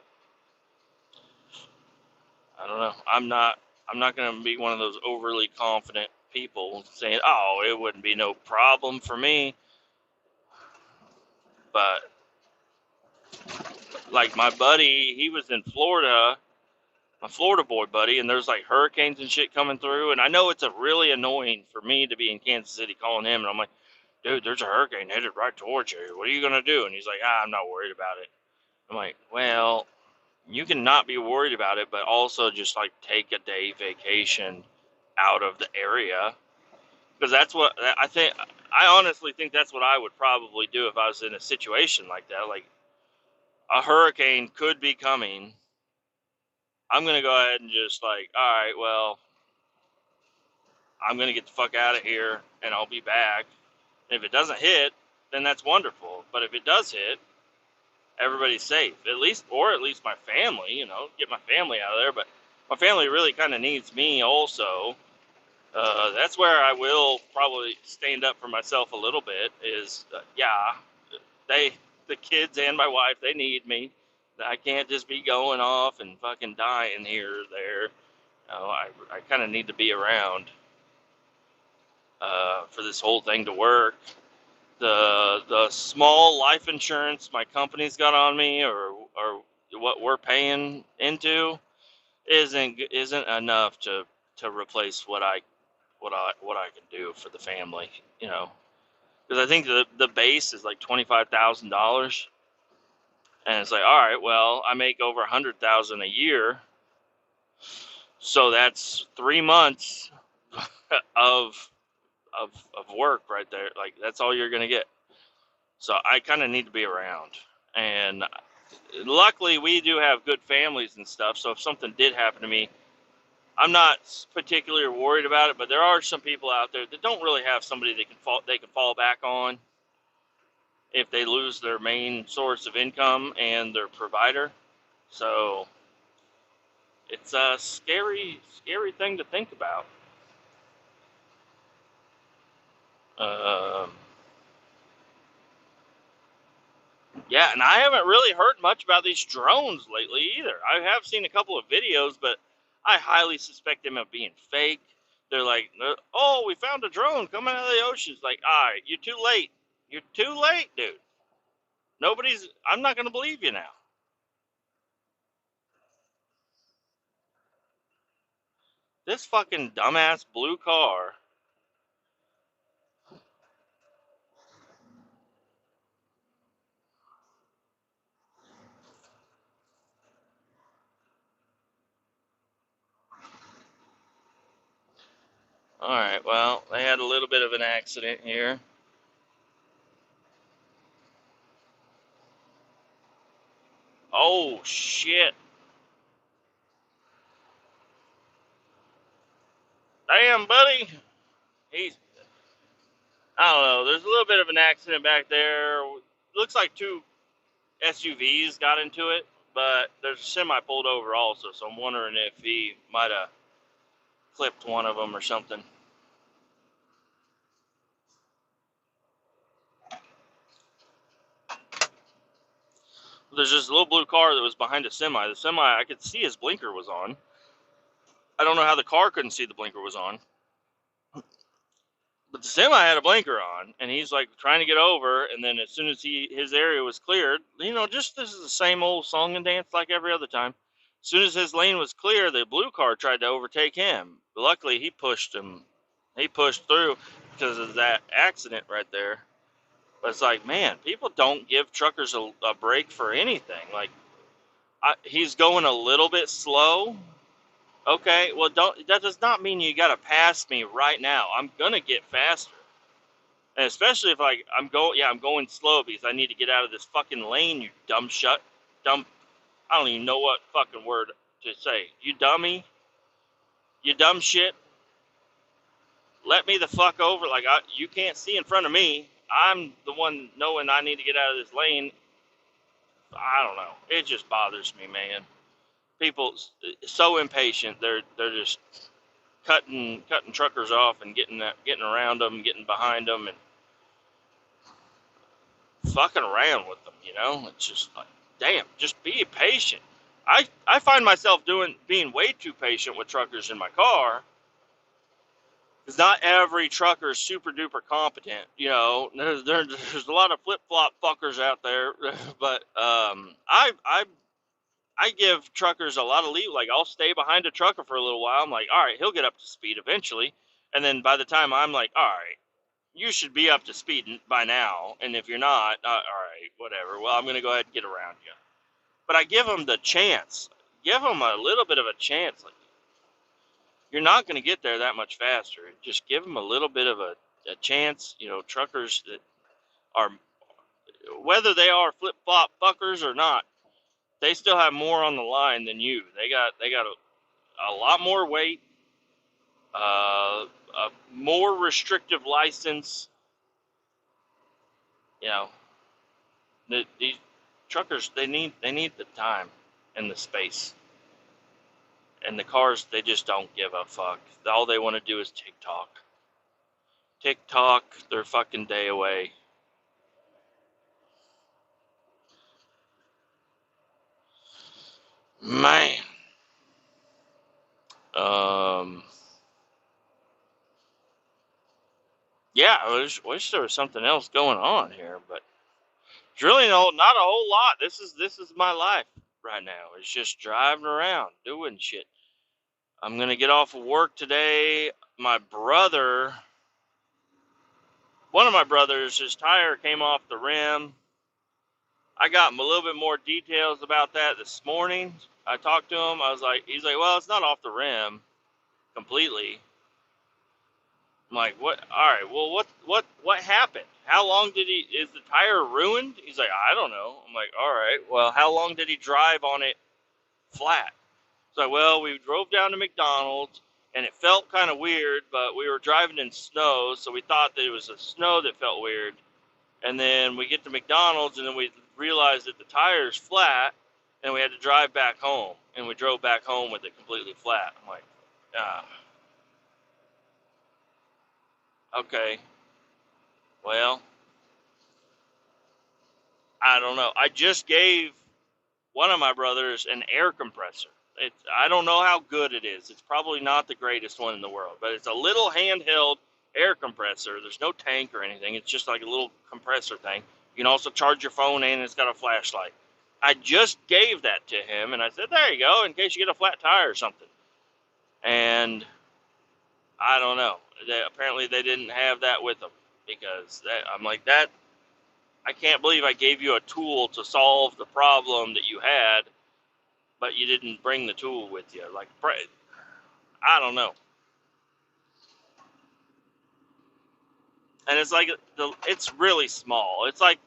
I don't know. I'm not going to be one of those overly confident people saying, "Oh, it wouldn't be no problem for me." But like my buddy, he was in Florida, my Florida boy buddy, and there's like hurricanes and shit coming through. And I know it's a really annoying for me to be in Kansas City calling him, and I'm like, dude, there's a hurricane headed right towards you. What are you gonna do? And he's like, I'm not worried about it. I'm like, well, you can not be worried about it, but also just like take a day vacation out of the area, because that's what I think. I honestly think that's what I would probably do if I was in a situation like that. Like a hurricane could be coming. I'm gonna go ahead and just like, all right, well, I'm gonna get the fuck out of here, and I'll be back. And if it doesn't hit, then that's wonderful. But if it does hit, everybody's safe. At least my family. Get my family out of there. But my family really kind of needs me also. That's where I will probably stand up for myself a little bit. Yeah, they, the kids and my wife, they need me. I can't just be going off and fucking dying here or there. I kind of need to be around for this whole thing to work. The small life insurance my company's got on me, or what we're paying into, isn't enough to replace what I can do for the family. You know, because I think the base is like $25,000, and it's like, all right, well, I make over 100,000 a year, so that's 3 months of of work right there. Like that's all you're gonna get. So I kind of need to be around, and luckily we do have good families and stuff. So if something did happen to me, I'm not particularly worried about it. But there are some people out there that don't really have somebody they can fall back on if they lose their main source of income and their provider. So it's a scary thing to think about. Um, yeah, and I haven't really heard much about these drones lately either. I have seen a couple of videos, but I highly suspect them of being fake. They're like, oh, we found a drone coming out of the ocean. It's like, all right, you're too late. You're too late, dude. I'm not going to believe you now. This fucking dumbass blue car. Alright, well, they had a little bit of an accident here. Oh, shit. Damn, buddy. He's, I don't know, there's a little bit of an accident back there. Looks like two SUVs got into it, but there's a semi pulled over also, so I'm wondering if he might have clipped one of them or something. There's this little blue car that was behind a semi. The semi, I could see his blinker was on. I don't know how the car couldn't see the blinker was on. But the semi had a blinker on, and he's like trying to get over, and then as soon as his area was cleared, just this is the same old song and dance like every other time. As soon as his lane was clear, the blue car tried to overtake him. But luckily, he pushed him. He pushed through because of that accident right there. But it's like, man, people don't give truckers a break for anything. Like, he's going a little bit slow. Okay, well, that does not mean you got to pass me right now. I'm gonna get faster. And especially if I'm going slow because I need to get out of this fucking lane, you dumb, I don't even know what fucking word to say. You dummy, you dumb shit. Let me the fuck over. Like, you can't see in front of me. I'm the one knowing I need to get out of this lane. I don't know. It just bothers me, man. People so impatient. They're just cutting truckers off and getting around them, getting behind them, and fucking around with them, It's just like, damn, just be patient. I find myself being way too patient with truckers in my car, because not every trucker is super duper competent, there's a lot of flip flop fuckers out there, but I give truckers a lot of leave. Like, I'll stay behind a trucker for a little while. I'm like, all right, he'll get up to speed eventually, and then by the time I'm like, all right, you should be up to speed by now, and if you're not, all right, whatever. Well, I'm going to go ahead and get around you. But I give them the chance. Give them a little bit of a chance. Like, you're not going to get there that much faster. Just give them a little bit of a chance. Truckers that are, whether they are flip-flop fuckers or not, they still have more on the line than you. They got a lot more weight, a more restrictive license, you know. These truckers, they need the time and the space, and the cars, they just don't give a fuck. All they want to do is TikTok their fucking day away. Man, yeah, I wish there was something else going on here, but it's really not a whole lot. This is my life right now. It's just driving around doing shit. I'm gonna get off of work today. One of my brothers, his tire came off the rim. I got him a little bit more details about that this morning. I talked to him. He's like, well, it's not off the rim completely. I'm like, what? All right, well, what happened? How long is the tire ruined? He's like, I don't know. I'm like, all right, well, how long did he drive on it flat? So, well, we drove down to McDonald's, and it felt kind of weird, but we were driving in snow, so we thought that it was the snow that felt weird. And then we get to McDonald's, and then we realized that the tire's flat, and we had to drive back home. And we drove back home with it completely flat. I'm like, okay, well, I don't know. I just gave one of my brothers an air compressor. I don't know how good it is. It's probably not the greatest one in the world, but it's a little handheld air compressor. There's no tank or anything. It's just like a little compressor thing. You can also charge your phone and it's got a flashlight. I just gave that to him, and I said, there you go, in case you get a flat tire or something. And I don't know. Apparently they didn't have that with them, because I'm like, that, I can't believe I gave you a tool to solve the problem that you had, but you didn't bring the tool with you. Like, I don't know. And it's like it's really small. It's like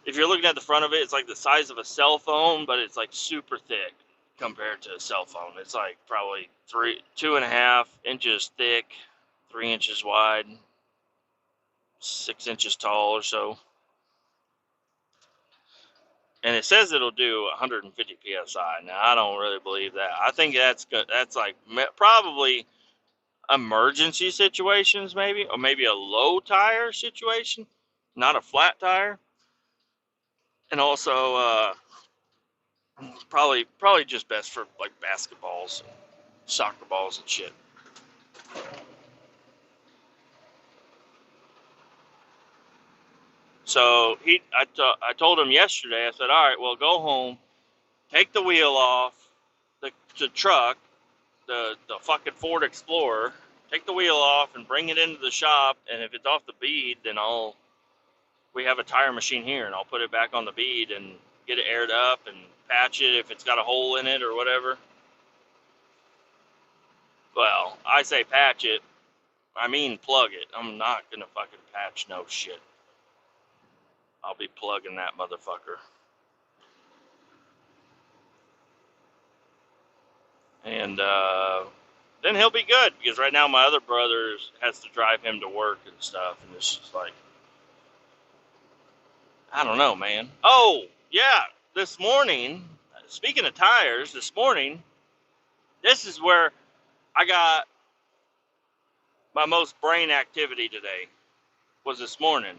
if you're looking at the front of it, it's like the size of a cell phone, but it's like super thick compared to a cell phone. It's like probably 2.5 inches thick, 3 inches wide, 6 inches tall or so. And it says it'll do 150 psi. Now I don't really believe that. I think that's good. That's like probably emergency situations, maybe, or maybe a low tire situation, not a flat tire. And also, probably just best for like basketballs, and soccer balls, and shit. So I told him yesterday. I said, all right, well, go home, take the wheel off the truck, the fucking Ford Explorer. Take the wheel off and bring it into the shop. And if it's off the bead, then we have a tire machine here, and I'll put it back on the bead and get it aired up and patch it if it's got a hole in it or whatever. Well, I say patch it. I mean plug it. I'm not going to fucking patch no shit. I'll be plugging that motherfucker. And then he'll be good, because right now my other brother has to drive him to work and stuff, and it's just like, I don't know, man. Oh, yeah, this morning, speaking of tires, this morning, this is where I got my most brain activity today, was this morning.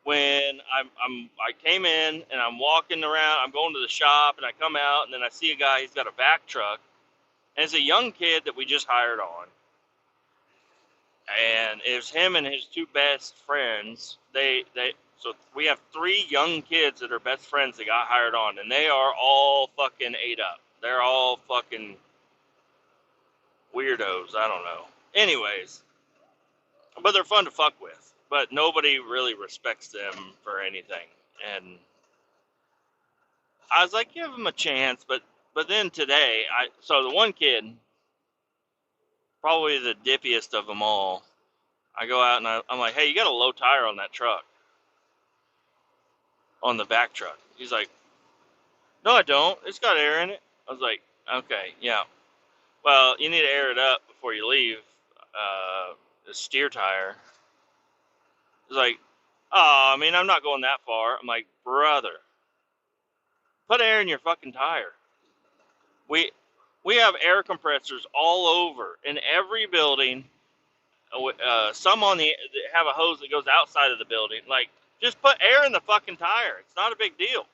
When I came in and I'm walking around, I'm going to the shop, and I come out, and then I see a guy, he's got a vac truck, and it's a young kid that we just hired on. And it was him and his two best friends. So we have 3 young kids that are best friends that got hired on, and they are all fucking ate up. They're all fucking weirdos. I don't know. Anyways, but they're fun to fuck with. But nobody really respects them for anything. And I was like, give them a chance. But then today, so the one kid, probably the dippiest of them all, I go out and I'm like, hey, you got a low tire on that truck, on the back truck. He's like, no, I don't. It's got air in it. I was like, okay, yeah. Well, you need to air it up before you leave. The steer tire. He's like, oh, I mean, I'm not going that far. I'm like, brother, put air in your fucking tire. We have air compressors all over in every building. Some have a hose that goes outside of the building. Like, just put air in the fucking tire. It's not a big deal.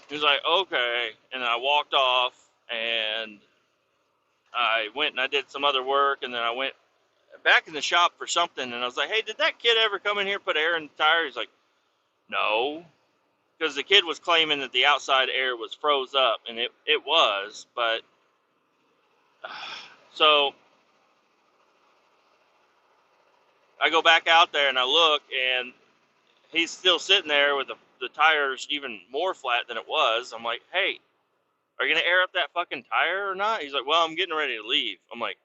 He was like, okay. And I walked off, and I went and I did some other work, and then I went back in the shop for something, and I was like, hey, did that kid ever come in here and put air in the tire? He's like, no. Because the kid was claiming that the outside air was froze up, and it was, but... So I go back out there, and I look, and he's still sitting there with the tires even more flat than it was. I'm like, hey, are you going to air up that fucking tire or not? He's like, well, I'm getting ready to leave. I'm like,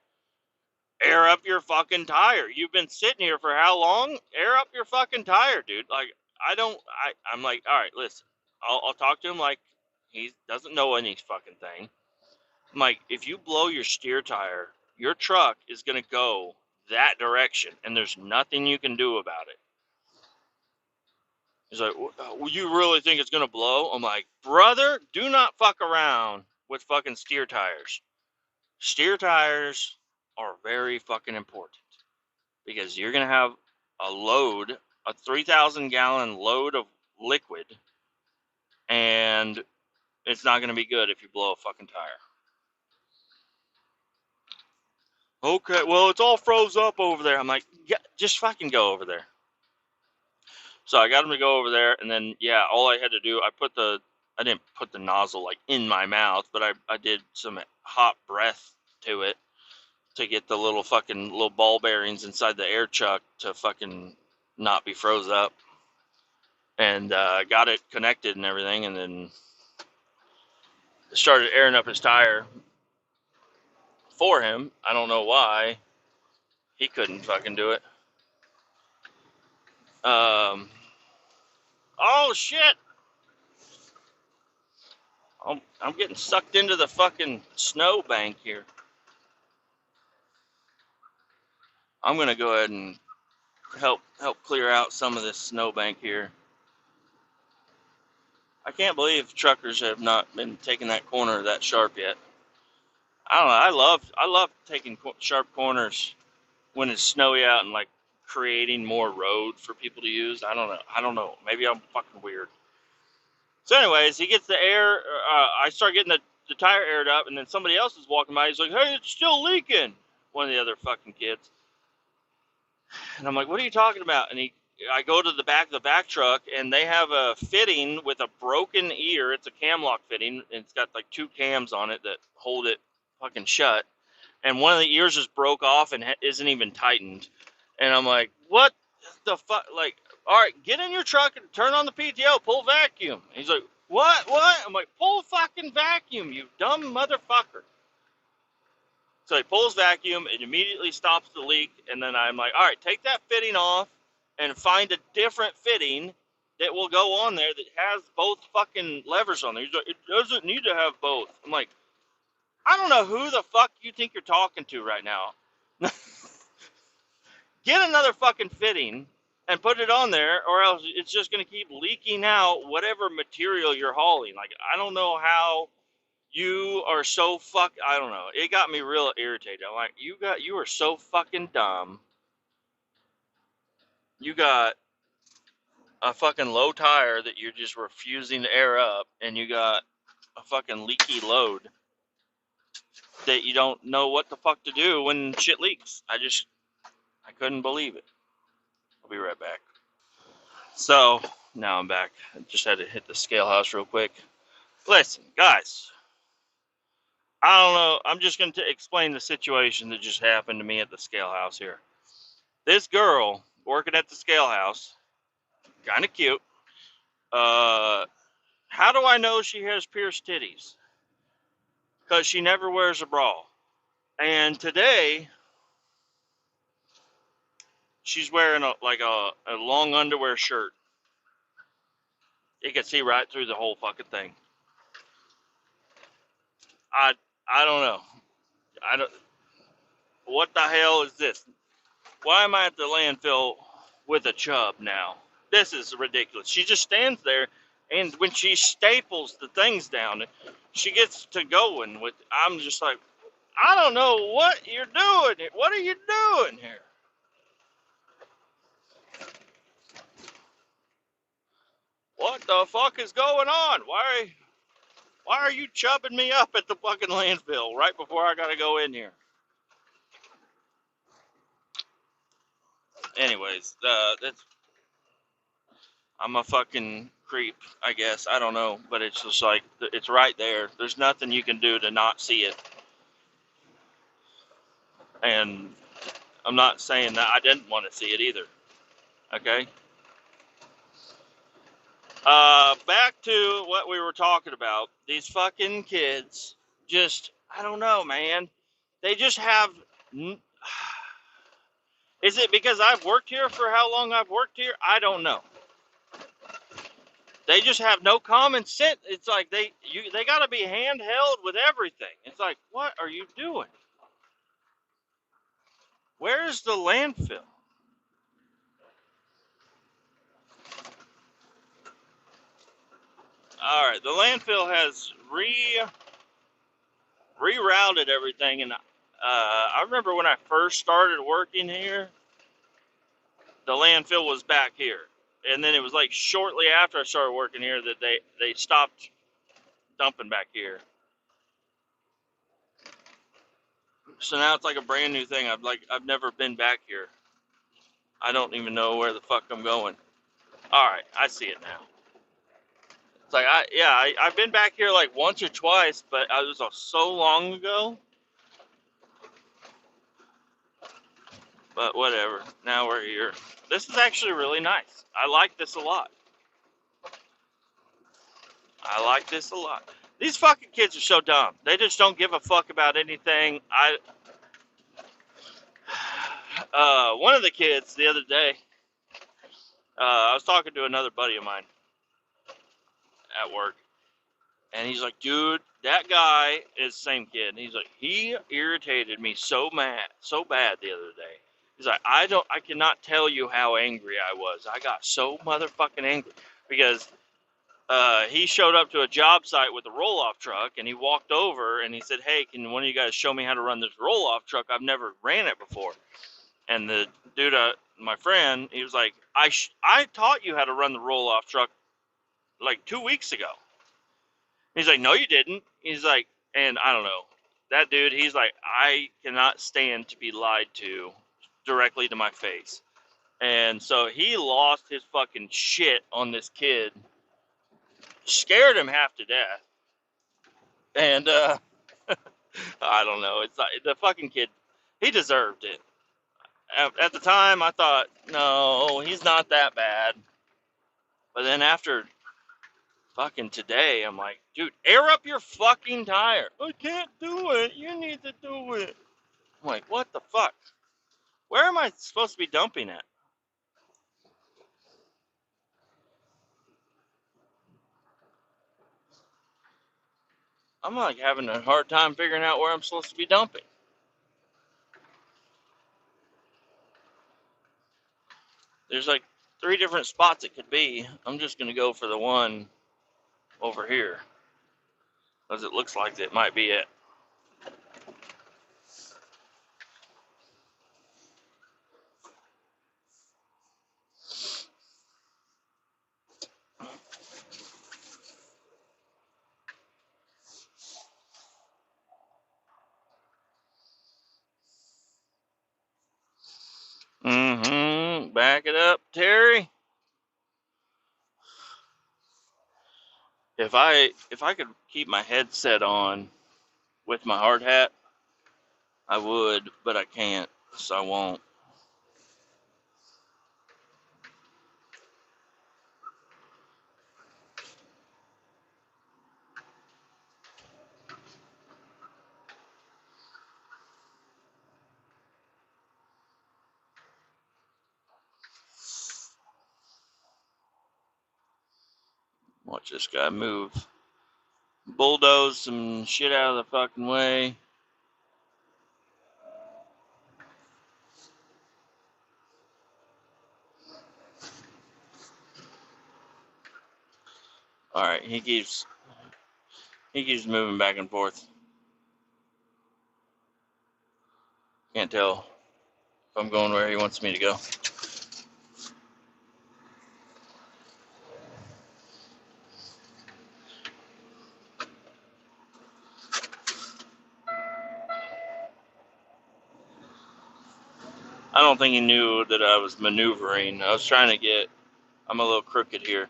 air up your fucking tire. You've been sitting here for how long? Air up your fucking tire, dude. Like, I'm like, all right, listen, I'll talk to him like he doesn't know any fucking thing. I'm like, if you blow your steer tire, your truck is going to go that direction, and there's nothing you can do about it. He's like, well, you really think it's going to blow? I'm like, brother, do not fuck around with fucking steer tires. Steer tires are very fucking important, because you're going to have a 3,000 gallon load of liquid, and it's not going to be good if you blow a fucking tire. Okay, well, it's all froze up over there. I'm like, yeah, just fucking go over there. So I got him to go over there, and then, yeah, all I had to do, I didn't put the nozzle, like, in my mouth, but I did some hot breath to it to get the little ball bearings inside the air chuck to fucking not be froze up. And got it connected and everything, and then started airing up his tire for him. I don't know why. He couldn't fucking do it. Oh shit! I'm getting sucked into the fucking snow bank here. I'm gonna go ahead and help clear out some of this snow bank here. I can't believe truckers have not been taking that corner that sharp yet. I don't know. I love taking sharp corners when it's snowy out and like creating more road for people to use. I don't know. Maybe I'm fucking weird. So, anyways, he gets the air. I start getting the tire aired up, and then somebody else is walking by. He's like, "Hey, it's still leaking." One of the other fucking kids. And I'm like, "What are you talking about?" And I go to the back of the back truck, and they have a fitting with a broken ear. It's a cam lock fitting, and it's got like 2 cams on it that hold it fucking shut. And one of the ears just broke off and isn't even tightened. And I'm like, "What the fuck?" Like, all right, get in your truck and turn on the PTO, pull vacuum. And he's like, "What? I'm like, "Pull fucking vacuum, you dumb motherfucker." So he pulls vacuum, it immediately stops the leak, and then I'm like, all right, take that fitting off and find a different fitting that will go on there that has both fucking levers on there. He's like, "It doesn't need to have both." I'm like, I don't know who the fuck you think you're talking to right now. Get another fucking fitting and put it on there, or else it's just going to keep leaking out whatever material you're hauling. Like, I don't know how you are so I don't know. It got me real irritated. I'm like, you are so fucking dumb. You got a fucking low tire that you're just refusing to air up, and you got a fucking leaky load that you don't know what the fuck to do when shit leaks. I couldn't believe it. I'll be right back. So, now I'm back. I just had to hit the scale house real quick. Listen, guys. I don't know. I'm just going to explain the situation that just happened to me at the scale house here. This girl working at the scale house, kind of cute. How do I know she has pierced titties? Because she never wears a bra. And today, she's wearing a long underwear shirt. You can see right through the whole fucking thing. I don't know. I don't. What the hell is this? Why am I at the landfill with a chub now? This is ridiculous. She just stands there, and when she staples the things down, she gets to going with. I'm just like, I don't know what you're doing. What are you doing here? What the fuck is going on? Why are you chubbing me up at the fucking landfill right before I gotta go in here? Anyways, I'm a fucking creep, I guess. I don't know, but it's just like it's right there. There's nothing you can do to not see it. And I'm not saying that I didn't want to see it either. Okay. Back to what we were talking about. These fucking kids, I don't know, man. They just have. Is it because I've worked here for how long I've worked here? I don't know. They just have no common sense. It's like they got to be handheld with everything. It's like, what are you doing? Where's the landfill? All right, the landfill has rerouted everything, and I remember when I first started working here, the landfill was back here, and then it was like shortly after I started working here that they stopped dumping back here. So now it's like a brand new thing. I've never been back here. I don't even know where the fuck I'm going. All right, I see it now. It's like I've been back here like once or twice, but it was so long ago. But whatever. Now we're here. This is actually really nice. I like this a lot. I like this a lot. These fucking kids are so dumb. They just don't give a fuck about anything. One of the kids the other day, I was talking to another buddy of mine at work, and he's like, dude, that guy is the same kid. And he's like, he irritated me so bad the other day. He's like, I cannot tell you how angry I was. I got so motherfucking angry because he showed up to a job site with a roll-off truck, and he walked over and he said, hey, can one of you guys show me how to run this roll-off truck? I've never ran it before. And the dude, my friend, he was like, I taught you how to run the roll-off truck like 2 weeks ago. He's like, no, you didn't. He's like, and I don't know. That dude, he's like, I cannot stand to be lied to directly to my face. And so he lost his fucking shit on this kid, scared him half to death. And I don't know. It's like, the fucking kid, he deserved it. At the time, I thought, no, he's not that bad. But then after fucking today, I'm like, dude, air up your fucking tire. I can't do it. You need to do it. I'm like, what the fuck? Where am I supposed to be dumping it? I'm like having a hard time figuring out where I'm supposed to be dumping. There's like 3 different spots it could be. I'm just going to go for the one over here, because it looks like it might be it. Back it up, Terry. If I could keep my headset on with my hard hat, I would, but I can't, so I won't. Watch this guy move. Bulldoze some shit out of the fucking way. Alright, he keeps moving back and forth. Can't tell if I'm going where he wants me to go. I don't think he knew that I was maneuvering. I was trying to get... I'm a little crooked here.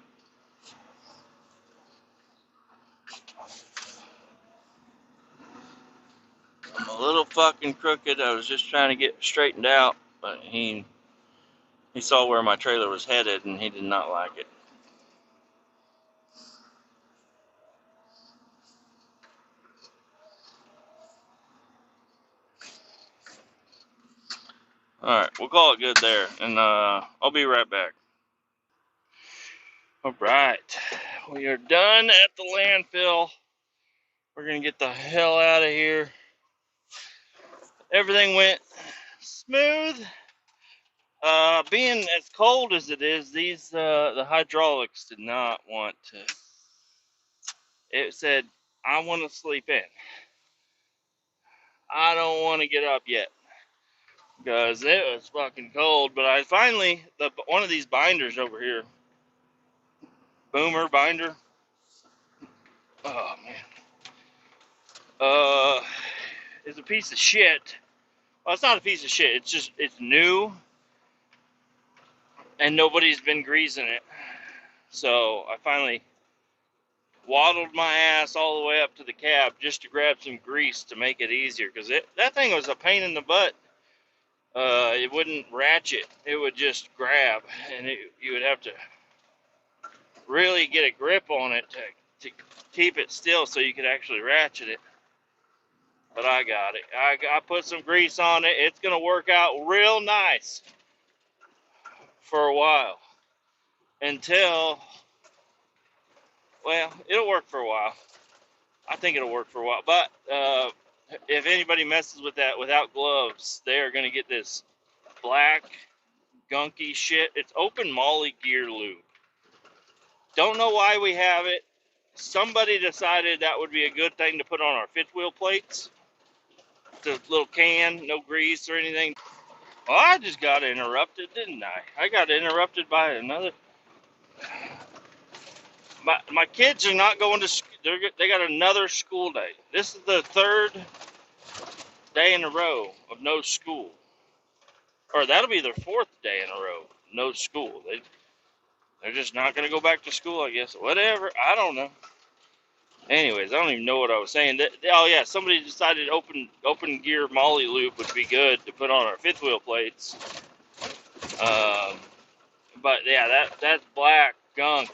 I'm a little fucking crooked. I was just trying to get straightened out, but he saw where my trailer was headed, and he did not like it. Alright, we'll call it good there, and I'll be right back. Alright, we are done at the landfill. We're going to get the hell out of here. Everything went smooth. Being as cold as it is, the hydraulics did not want to. It said, I want to sleep in. I don't want to get up yet, because it was fucking cold. But I finally, one of these binders over here, boomer binder. Oh man, is a piece of shit. Well, it's not a piece of shit. It's new, and nobody's been greasing it. So I finally waddled my ass all the way up to the cab just to grab some grease to make it easier, because that thing was a pain in the butt. It wouldn't ratchet. It would just grab, and you would have to really get a grip on it to keep it still so you could actually ratchet it. but I got it. I put some grease on it. It's going to work out real nice for a while until, well, it'll work for a while. I think it'll work for a while. But if anybody messes with that without gloves, they are going to get this black, gunky shit. It's open molly gear lube. Don't know why we have it. Somebody decided that would be a good thing to put on our fifth wheel plates. The little can, no grease or anything. Well, I just got interrupted, didn't I? I got interrupted by another. My kids are not going to school. They got another school day. This is the third day in a row of no school. Or that'll be their fourth day in a row, no school. They're just not going to go back to school, I guess. Whatever. I don't know. Anyways, I don't even know what I was saying. Oh yeah, somebody decided open gear molly lube would be good to put on our fifth wheel plates. But yeah, that's black gunk.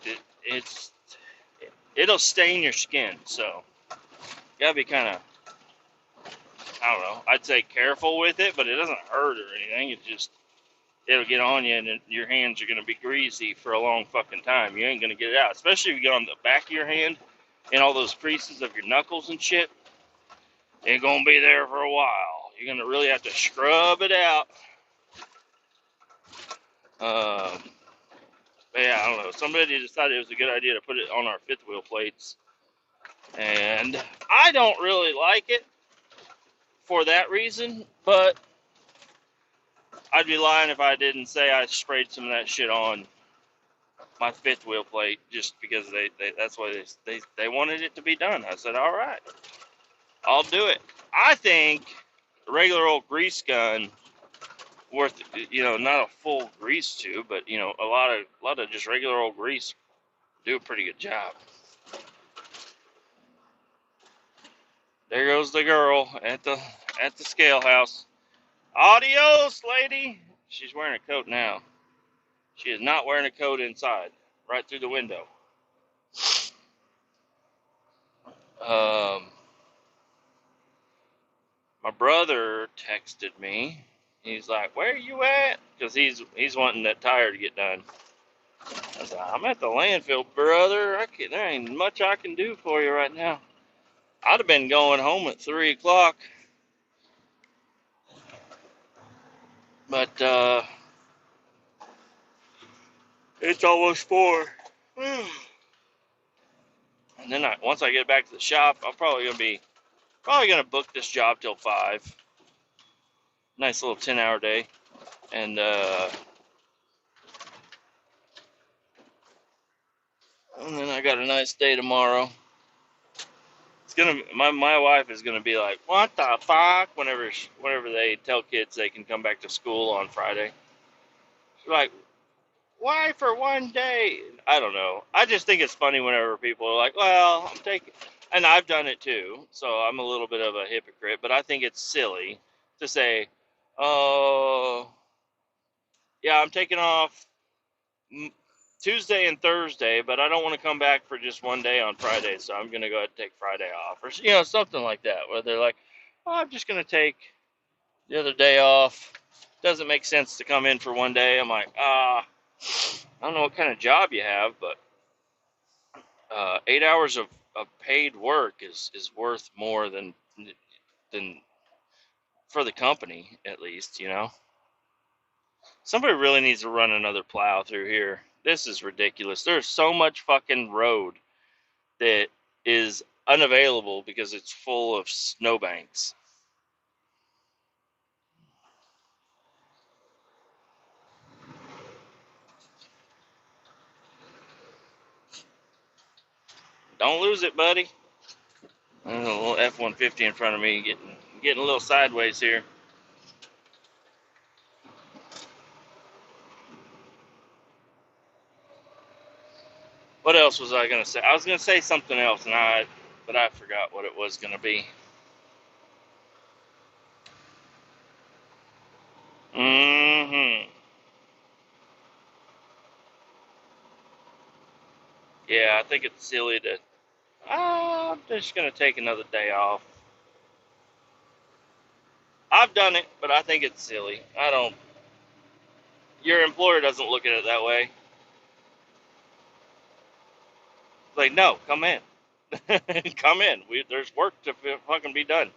It'll stain your skin. So you gotta be kind of, I don't know. I'd say careful with it, but it doesn't hurt or anything. It'll get on you, and your hands are gonna be greasy for a long fucking time. You ain't gonna get it out, especially if you get on the back of your hand and all those creases of your knuckles and shit. Ain't gonna be there for a while. You're gonna really have to scrub it out. But yeah, I don't know. Somebody decided it was a good idea to put it on our fifth wheel plates, and I don't really like it for that reason. But I'd be lying if I didn't say I sprayed some of that shit on my fifth wheel plate just because that's why they wanted it to be done. I said, all right, I'll do it. I think a regular old grease gun worth, not a full grease tube, but a lot of just regular old grease do a pretty good job. There goes the girl at the scale house. Adios, lady. She's wearing a coat now. She is not wearing a coat inside. Right through the window. My brother texted me. He's like, "Where are you at?" Because he's wanting that tire to get done. I said, "I'm at the landfill, brother. There ain't much I can do for you right now." I'd have been going home at 3 o'clock. But it's almost 4. And then once I get back to the shop, I'm probably gonna book this job till 5. Nice little 10-hour day. And then I got a nice day tomorrow. It's my wife is gonna be like, "What the fuck?" Whenever they tell kids they can come back to school on Friday. She's like, "Why for one day?" I don't know. I just think it's funny whenever people are like, "Well, I'm taking," and I've done it too, so I'm a little bit of a hypocrite, but I think it's silly to say, "Oh, yeah, I'm taking off Tuesday and Thursday, but I don't want to come back for just one day on Friday, so I'm going to go ahead and take Friday off," or something like that, where they're like, "Oh, I'm just going to take the other day off. Doesn't make sense to come in for one day." I'm like, I don't know what kind of job you have, but 8 hours of paid work is worth more than for the company, at least, Somebody really needs to run another plow through here. This is ridiculous. There's so much fucking road that is unavailable because it's full of snowbanks. Don't lose it, buddy. There's a little F-150 in front of me getting a little sideways here. What else was I going to say? I was going to say something else, but I forgot what it was going to be. Yeah, I think it's silly to... I'm just going to take another day off. I've done it, but I think it's silly. I don't. Your employer doesn't look at it that way. It's like, no, come in, come in. There's work to fucking be done.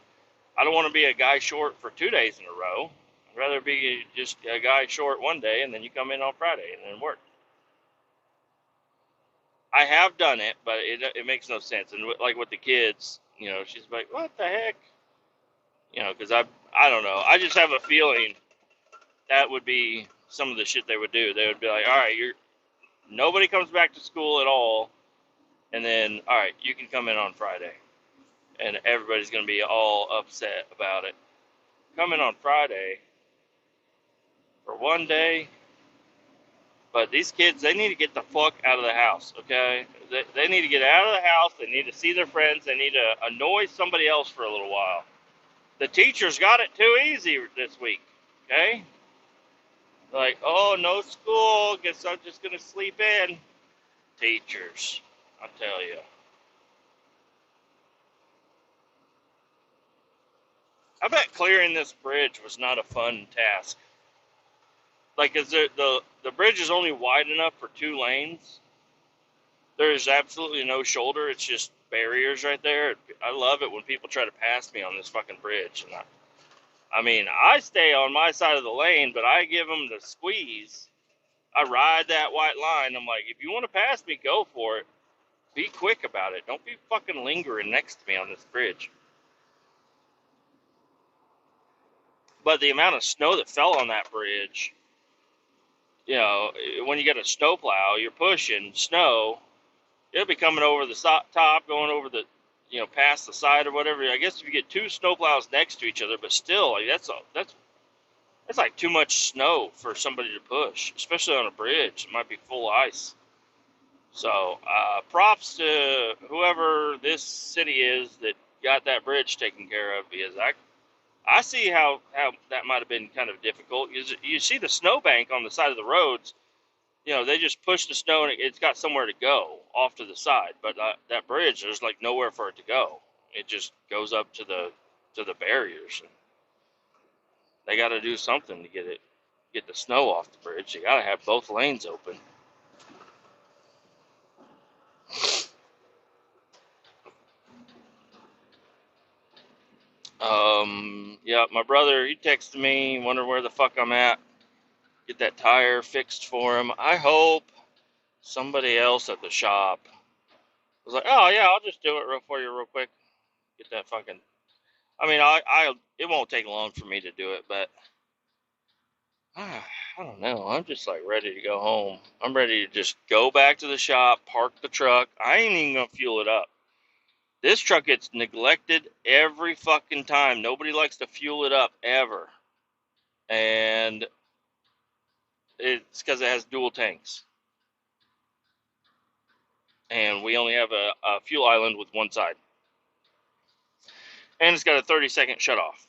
I don't want to be a guy short for 2 days in a row. I'd rather be just a guy short one day, and then you come in on Friday and then work. I have done it, but it makes no sense. And like with the kids, she's like, "What the heck?" Because I don't know. I just have a feeling that would be some of the shit they would do. They would be like, "All right, nobody comes back to school at all, and then all right, you can come in on Friday," and everybody's gonna be all upset about it. Come in on Friday for one day. But these kids, they need to get the fuck out of the house, okay? They need to get out of the house. They need to see their friends. They need to annoy somebody else for a little while. The teachers got it too easy this week, okay? Like, oh, no school. Guess I'm just going to sleep in. Teachers, I tell you. I bet clearing this bridge was not a fun task. Like, is the bridge is only wide enough for 2 lanes. There is absolutely no shoulder. It's just barriers right there. I love it when people try to pass me on this fucking bridge. And I mean, I stay on my side of the lane, but I give them the squeeze. I ride that white line. I'm like, if you want to pass me, go for it. Be quick about it. Don't be fucking lingering next to me on this bridge. But the amount of snow that fell on that bridge, when you get a snowplow, you're pushing snow. It'll be coming over the top, going over the, past the side or whatever. I guess if you get 2 snowplows next to each other, but still, like that's like too much snow for somebody to push, especially on a bridge. It might be full of ice. So, props to whoever this city is that got that bridge taken care of, because I see how that might have been kind of difficult. You see the snowbank on the side of the roads. They just push the snow and it's got somewhere to go off to the side. But that bridge, there's like nowhere for it to go. It just goes up to the barriers. They got to do something to get the snow off the bridge. They got to have both lanes open. Yeah, my brother, he texted me, wonder where the fuck I'm at. Get that tire fixed for him. I hope somebody else at the shop was like, oh yeah, I'll just do it for you real quick. Get that fucking. I mean, it won't take long for me to do it, but I don't know. I'm just like ready to go home. I'm ready to just go back to the shop, park the truck. I ain't even gonna fuel it up. This truck gets neglected every fucking time. Nobody likes to fuel it up ever, and it's because it has dual tanks. And we only have a fuel island with one side. And it's got a 30-second shutoff.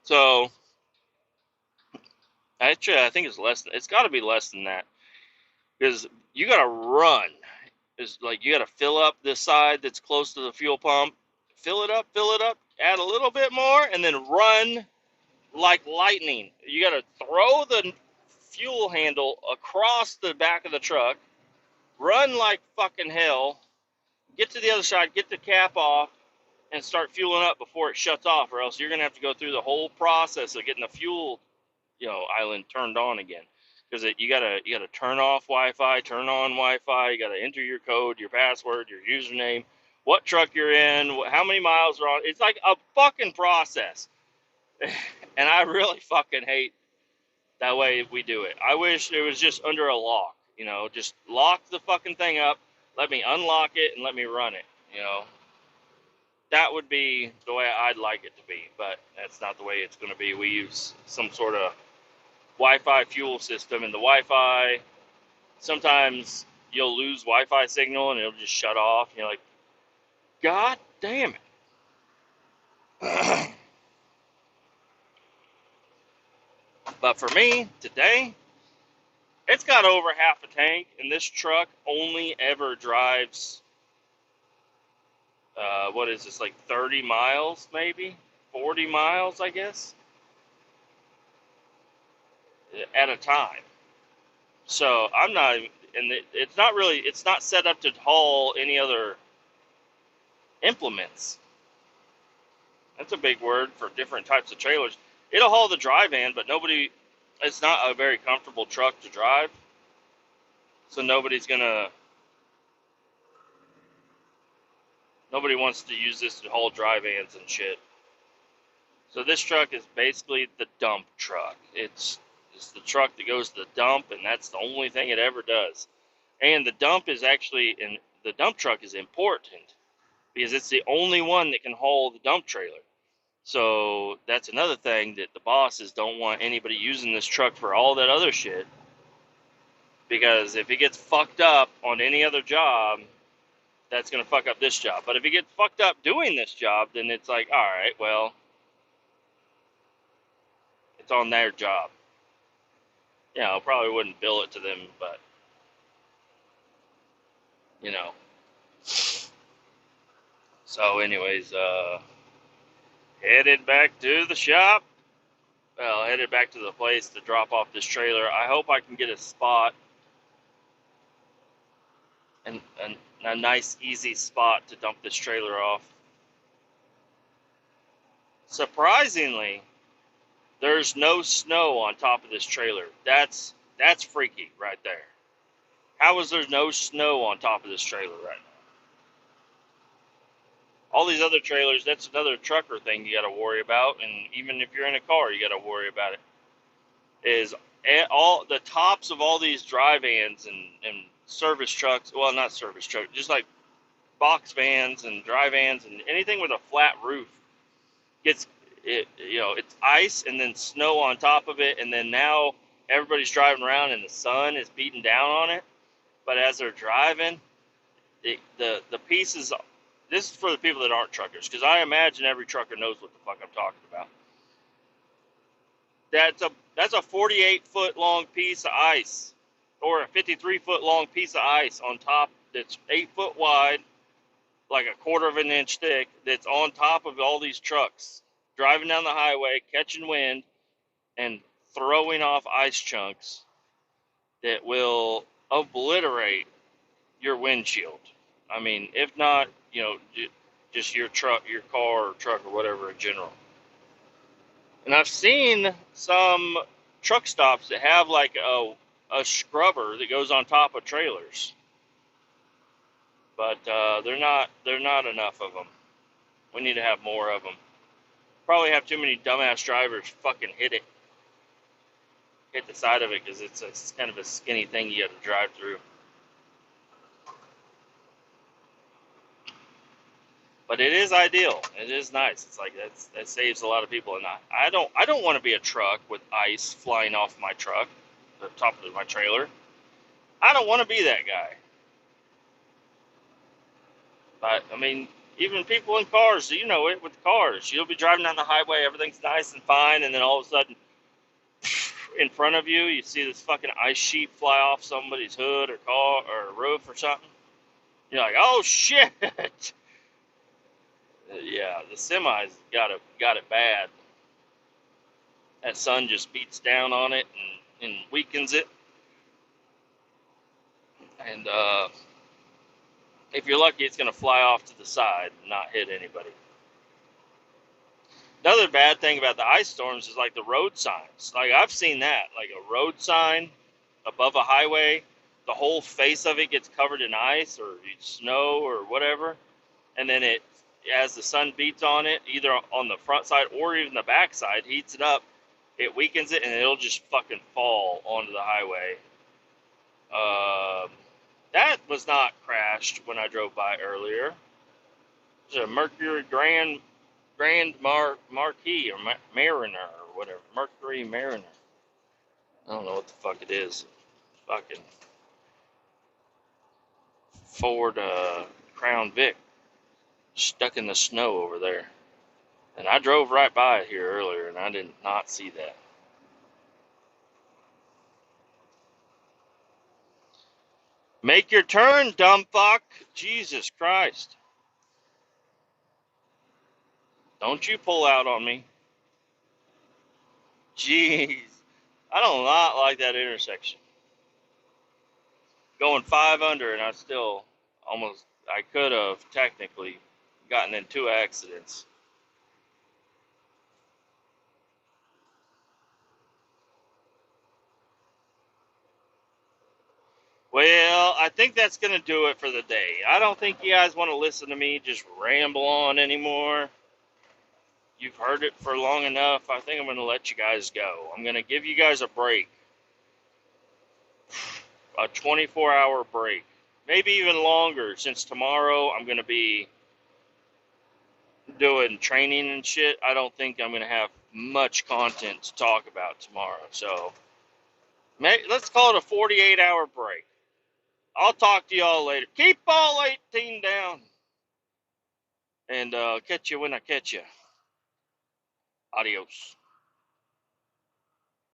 So, actually, I think it's got to be less than that. Because you got to run. It's like you got to fill up this side that's close to the fuel pump. Fill it up, add a little bit more, and then run like lightning. You got to throw the fuel handle across the back of the truck, run like fucking hell, get to the other side, get the cap off, and start fueling up before it shuts off, or else you're going to have to go through the whole process of getting the fuel, island turned on again. Because you gotta turn off Wi-Fi, turn on Wi-Fi. You gotta enter your code, your password, your username, what truck you're in, how many miles are on. It's like a fucking process, and I really fucking hate that way we do it. I wish it was just under a lock. Just lock the fucking thing up, let me unlock it, and let me run it. That would be the way I'd like it to be, but that's not the way it's going to be. We use some sort of Wi-Fi fuel system, and the Wi-Fi, sometimes you'll lose Wi-Fi signal and it'll just shut off. You're like, God damn it. But for me, today, it's got over half a tank, and this truck only ever drives, what is this, like 30 miles maybe? 40 miles, I guess, at a time. So I'm not, and it's not really, it's not set up to haul any other implements. That's a big word for different types of trailers. It'll haul the dry van, but nobody, it's not a very comfortable truck to drive. So nobody wants to use this to haul dry vans and shit. So this truck is basically the dump truck. It's the truck that goes to the dump, and that's the only thing it ever does. And the dump is actually, and the dump truck is important because it's the only one that can haul the dump trailer. So that's another thing that the bosses don't want anybody using this truck for all that other shit. Because if it gets fucked up on any other job, that's going to fuck up this job. But if it gets fucked up doing this job, then it's like, all right, well, it's on their job. Yeah, I probably wouldn't bill it to them, but, you know. So anyways, headed back to the shop. Well, headed back to the place to drop off this trailer. I hope I can get a spot, and a nice, easy spot to dump this trailer off. Surprisingly, there's no snow on top of this trailer. That's freaky right there. How is there no snow on top of this trailer right now? All these other trailers, that's another trucker thing you got to worry about, and even if you're in a car, you got to worry about it. Is all the tops of all these dry vans and service trucks, well, not service trucks, just like box vans and dry vans and anything with a flat roof gets it's ice and then snow on top of it, and then now everybody's driving around and the sun is beating down on it. But as they're driving, the pieces. This is for the people that aren't truckers, because I imagine every trucker knows what the fuck I'm talking about. That's a 48-foot long piece of ice, or a 53-foot long piece of ice on top that's 8 foot wide, like a quarter of an inch thick, that's on top of all these trucks driving down the highway, catching wind, and throwing off ice chunks that will obliterate your windshield. I mean, if not, just your truck, your car or truck or whatever in general. And I've seen some truck stops that have like a scrubber that goes on top of trailers, but they're not enough of them. We need to have more of them. Probably have too many dumbass drivers fucking hit the side of it, because it's kind of a skinny thing you got to drive through. But it is ideal. It is nice. It's like that saves a lot of people. And I don't want to be a truck with ice flying off my truck, the top of my trailer. I don't want to be that guy. But I mean, even people in cars, you know it with cars. You'll be driving down the highway, everything's nice and fine, and then all of a sudden, in front of you, you see this fucking ice sheet fly off somebody's hood or car or roof or something. You're like, oh shit! Yeah, the semis got it bad. That sun just beats down on it and weakens it. And if you're lucky, it's going to fly off to the side and not hit anybody. Another bad thing about the ice storms is like the road signs. Like I've seen that, like a road sign above a highway, the whole face of it gets covered in ice or snow or whatever, and then as the sun beats on it, either on the front side or even the back side, heats it up, it weakens it, and it'll just fucking fall onto the highway. That was not crashed when I drove by earlier. It was a Mercury Grand Marquis or Mariner or whatever. Mercury Mariner. I don't know what the fuck it is. Fucking Ford Crown Vic stuck in the snow over there. And I drove right by it here earlier, and I did not see that. Make your turn, dumb fuck. Jesus Christ. Don't you pull out on me. Jeez. I don't not like that intersection. Going 5 under, and I still almost, I could have technically gotten in 2 accidents. Well, I think that's going to do it for the day. I don't think you guys want to listen to me just ramble on anymore. You've heard it for long enough. I think I'm going to let you guys go. I'm going to give you guys a break, a 24-hour break, maybe even longer, since tomorrow I'm going to be doing training and shit. I don't think I'm going to have much content to talk about tomorrow. So let's call it a 48-hour break. I'll talk to y'all later. Keep all 18 down. And catch you when I catch you. Adios.